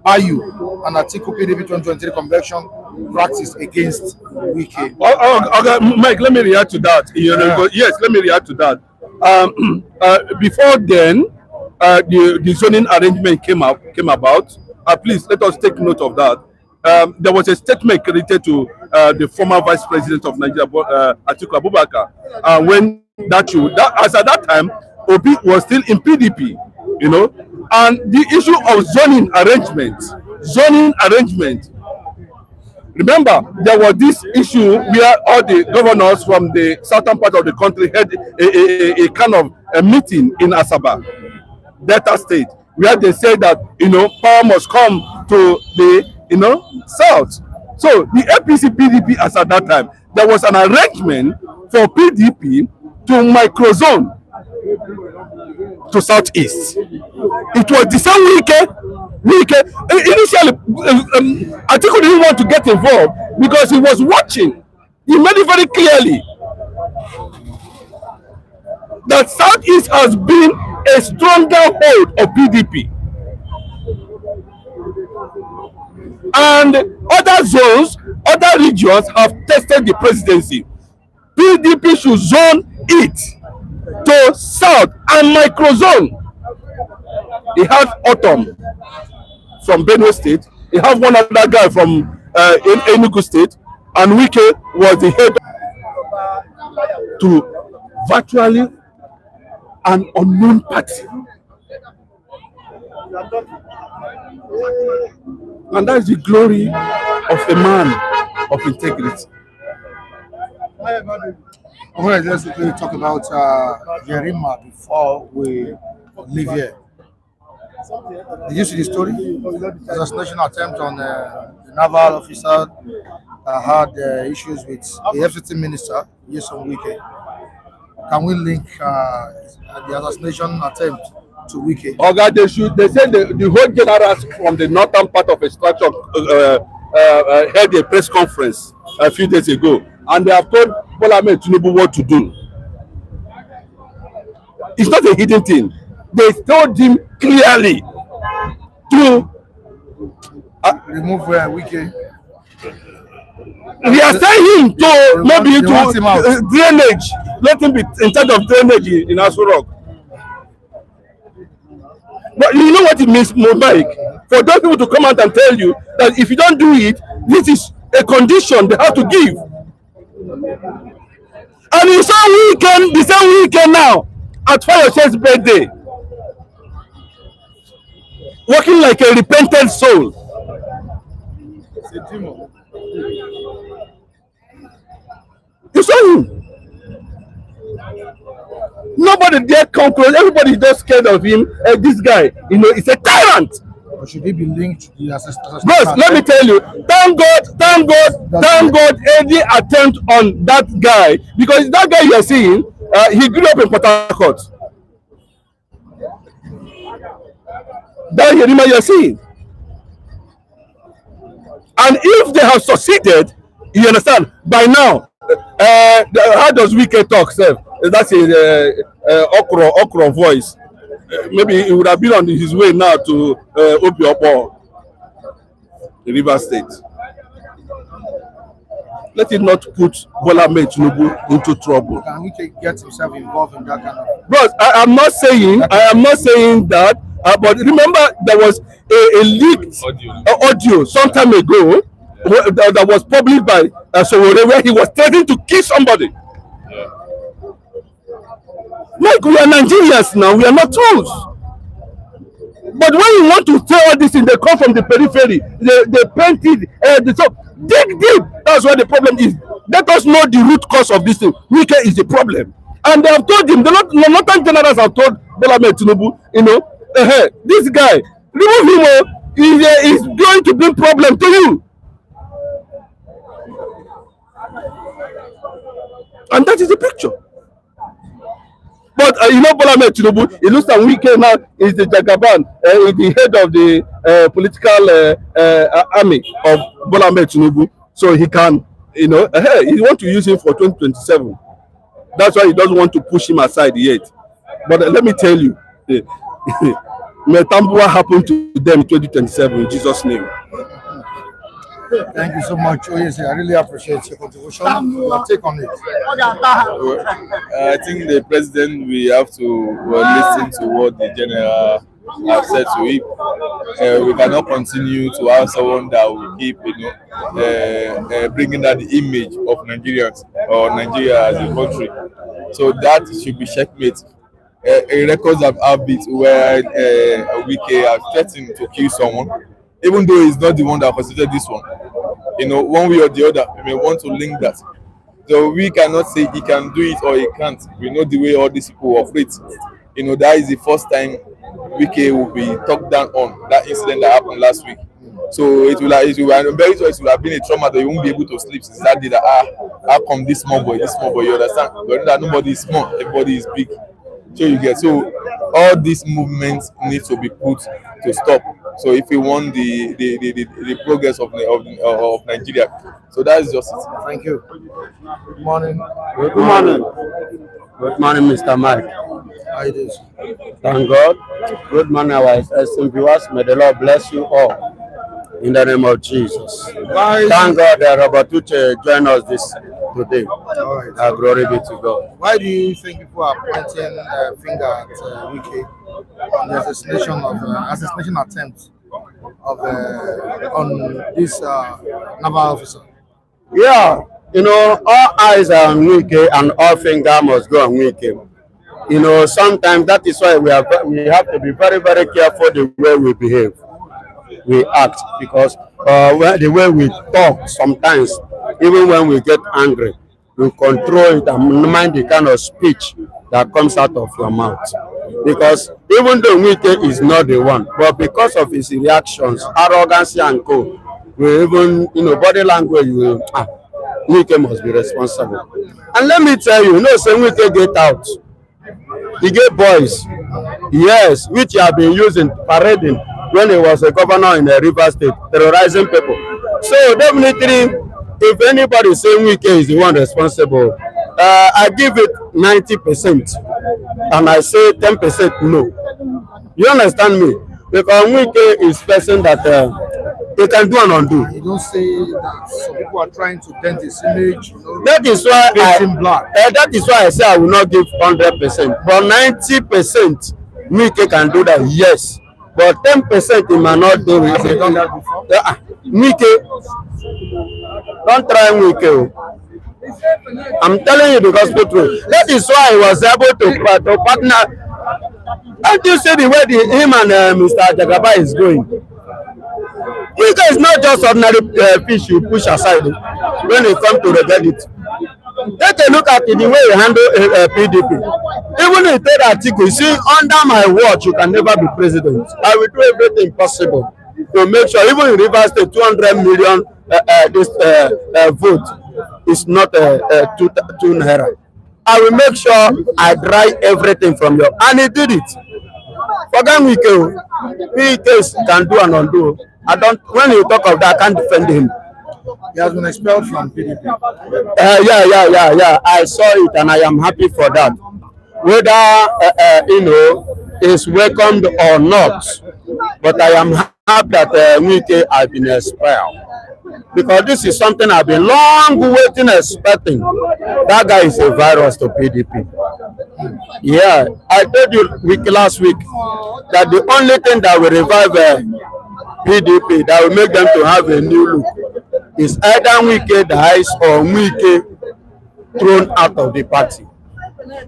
Ayu and Atiku PDP 2023 convention practice against Wike? Okay, Mike, let me react to that. You know, yes, let me react to that. Before then, the zoning arrangement came about. Please let us take note of that. There was a statement credited to the former Vice President of Nigeria, Atiku Abubakar, when as at that time, Obi was still in PDP, you know, and the issue of zoning arrangement. Remember, there was this issue where all the governors from the southern part of the country had a kind of a meeting in Asaba, Delta State, where they said that, you know, power must come to the, you know, south. So the APC PDP, as at that time, there was an arrangement for PDP to microzone to southeast. It was the same Wike. Initially, Atiku didn't want to get involved because he was watching. He made it very clearly that southeast has been a stronger hold of PDP. And other zones, other regions have tested the presidency. PDP should zone it to south and microzone. He had Autumn from Benue State. He had one other guy from Enugu State, and Wike was the head to virtually an unknown party. And that is the glory of a man of integrity. All right, let's quickly talk about Yerima before we leave here. Did you see the story? Assassination attempt on the naval officer had issues with the FCT Minister Nyesom Wike. Can we link the assassination attempt to Wike? They said the whole generals from the northern part of extraction held a press conference a few days ago, and they have told Bola Ahmed Tinubu what to do. It's not a hidden thing. They told him clearly to remove Wike. We are saying him to maybe to drainage. Let him be in charge of drainage in Aso Rock. But you know what it means, Mike? For those people to come out and tell you that if you don't do it, this is a condition they have to give. And the same weekend now, at Fayose's birthday, walking like a repentant soul. You saw him. Nobody dare come close. Everybody is just scared of him. This guy, you know, he's a tyrant. Or should he be linked to the assassination? Bros, let me tell you, thank God, any attempt on that guy, because that guy you are seeing, he grew up in Port Harcourt. That Yerima you are seeing. And if they have succeeded, you understand, by now, how does Wike talk, sir? That's a okra voice. Maybe he would have been on his way now to Obiopo, the River State. Let it not put Bola Ahmed Tinubu into trouble. Can Wike get himself involved in that kind of? Bros, I am not saying that But remember, there was a leaked audio some time ago that was published by Sowore, where he was threatening to kill somebody. Like, we are Nigerians now, we are not tools. But when you want to say all this thing, they come from the periphery, they paint it, so dig deep. That's where the problem is. Let us know the root cause of this thing. Wike is the problem. And they have told him, the Northern generals have told Bola Ahmed Tinubu, this guy, remove him, he's going to bring problem to you. And that is the picture. But Bola Ahmed Tinubu, it looks like Wike now is the Jagaban, is the head of the political army of Bola Ahmed Tinubu. So he can, he want to use him for 2027. That's why he doesn't want to push him aside yet. But let me tell you, may Tambua happen to them in 2027 in Jesus' name. Thank you so much, Oyese. I really appreciate your contribution. Your take on it. I think the president will have to listen to what the general have said to him. We cannot continue to have someone that will keep, bringing that the image of Nigerians or Nigeria as a country. So that should be checkmate. A records of habits where Wike has threatened to kill someone, even though he's not the one that considered this one. One way or the other, we may want to link that. So we cannot say he can do it or he can't. We know the way all these people operate. That is the first time Wike will be talked down on that incident that happened last week. So I'm very sure it will have been a trauma that you won't be able to sleep since that day. That how come this small boy, you understand? But that nobody is small, everybody is big. So all these movements need to be put to stop. So if we want the progress of Nigeria, so that is just it. Thank you. Good morning. Good morning. Good morning, Mr. Mike. How you doing? Thank God. Good morning, our esteemed viewers. May the Lord bless you all. In the name of Jesus. Thank God that Robert Uche joined us today. All right. Glory be to God. Why do you think people are pointing a finger at Wike on the assassination attempt of on this naval officer? Yeah, all eyes are on Wike and all fingers must go on Wike. Sometimes that is why we have to be very, very careful the way we behave. We act, because the way we talk sometimes, even when we get angry, you control it and mind the kind of speech that comes out of your mouth. Because even though Wike is not the one, but because of his reactions, arrogance and co, we even, body language, Wike must be responsible. And let me tell you, say Wike get out. He get boys, yes, which he have been using, parading, when he was a governor in the River State, terrorizing people. So definitely, if anybody saying Wike is the one responsible, I give it 90%, and I say 10% no. You understand me? Because Wike is person that they can do and undo. You don't say that some people are trying to dent his image. That is why that is why I say I will not give 100%, but 90% Wike can do that. Yes. But 10% he might not do it. Have you done that before? Wike, don't try Wike. I'm telling you the gospel truth. That is why he was able to partner. Can't you see the way him and Mr. Jagaba is going? Wike is not just ordinary fish you push aside when it comes to regulate it. Take a look at the way you handle PDP. Even in the article, you see, under my watch, you can never be president. I will do everything possible to make sure, even in River State, 200 million vote is not 2 naira. I will make sure I dry everything from you. And he did it. Forget Wike. Wike can do and undo. When you talk of that, I can't defend him. He has been expelled from PDP. Yeah. I saw it and I am happy for that. Whether, is welcomed or not, but I am happy that Wike has been expelled. Because this is something I've been long waiting, expecting. That guy is a virus to PDP. Yeah, I told you last week that the only thing that will revive PDP, that will make them to have a new look, is either Wike dies or Wike thrown out of the party.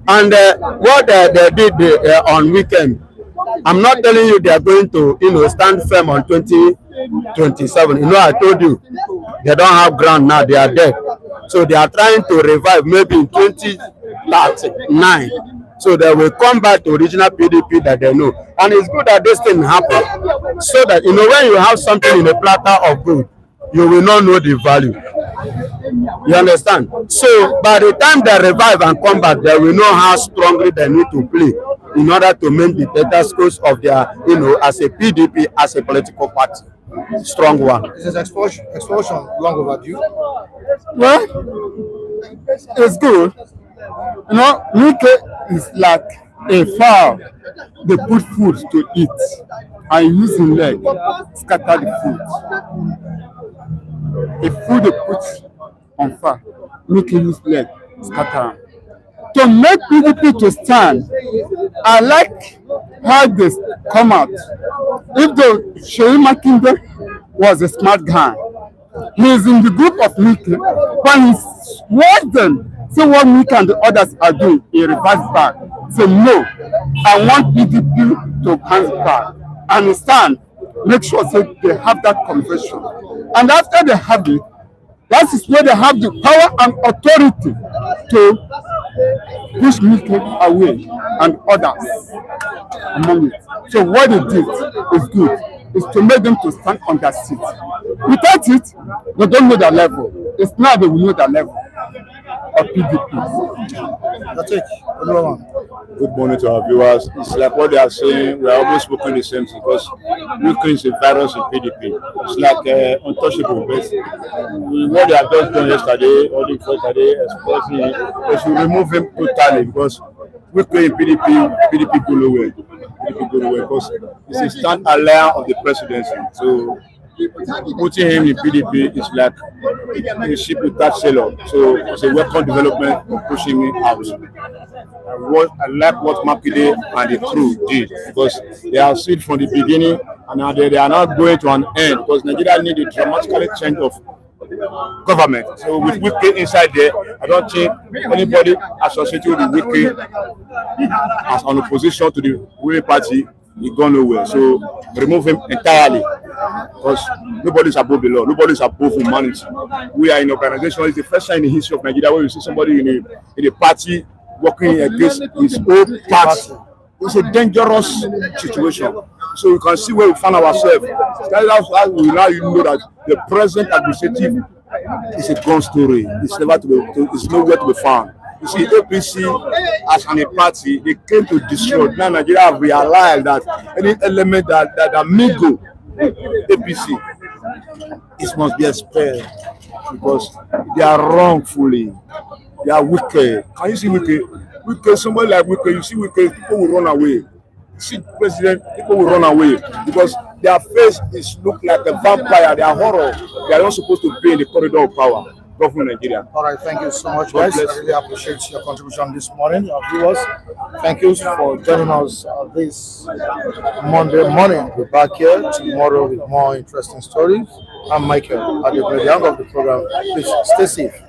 And what they did on weekend, I'm not telling you they are going to, stand firm on 2027. I told you they don't have ground now; they are dead. So they are trying to revive maybe in 2039. So they will come back to original PDP that they know. And it's good that this thing happen, so that when you have something in a platter of gold, you will not know the value. You understand? So by the time they revive and come back, they will know how strongly they need to play in order to make the status quo of their, as a PDP, as a political party, strong one. Is this expulsion long overdue? Well, it's good. Wike is like a fowl. They put food to eat and using leg scatter the food. The food they put on fire, Wike use leg scatter. To make PDP to stand, I like how they come out. If the Sheyi Makinde was a smart guy, he is in the group of Wike. When he watch them, see what Wike and the others are doing, he reverses back. Say no, I want PDP to hands back and stand. Make sure they have that conversation. And after they have it, that is where they have the power and authority to push Wike away and others among it. So what they did is good. Is to make them to stand on their seat. Without it, they don't know their level. It's now they will know their level of PDP. That's it. Everyone. Good morning to our viewers. It's like what they are saying. We are always speaking the same thing because Wike is a virus in PDP. It's like untouchable. But what they have just done yesterday, or the yesterday, exposing, they should remove him totally because Wike in PDP go nowhere. PDP go nowhere because it's a stand alliance of the presidency. So putting him in PDP is like a ship without sailor. So it's a welcome development of pushing him out. I like what Makinde and the crew did because they have seen from the beginning and now they are not going to an end because Nigeria needs a dramatically change of government. So with Wike inside there, I don't think anybody associated with Wike as an opposition to the ruling party is gone nowhere. So remove him entirely because nobody is above the law, nobody is above humanity. We are in organization. It's the first time in the history of Nigeria where you see somebody in a party working against his own party. It's a dangerous situation. So you can see where we find ourselves. That's how we now know that the present administrative is a gone story. It's nowhere to be found. You see, APC as a party, they came to destroy. Now Nigeria have realized that any element that mingle APC, it must be expelled because they are wrongfully. They are wicked. Can you see wicked? Wicked, somebody like wicked, you see wicked, people will run away. See president, people will run away because their face is look like a vampire. They are horror. They are not supposed to be in the corridor of power. Government Nigeria. All right, thank you so much, guys. I really appreciate your contribution this morning, our viewers. Thank you for joining us this Monday morning. We'll be back here tomorrow with more interesting stories. I'm Michael at the very end of the program. Please stay safe.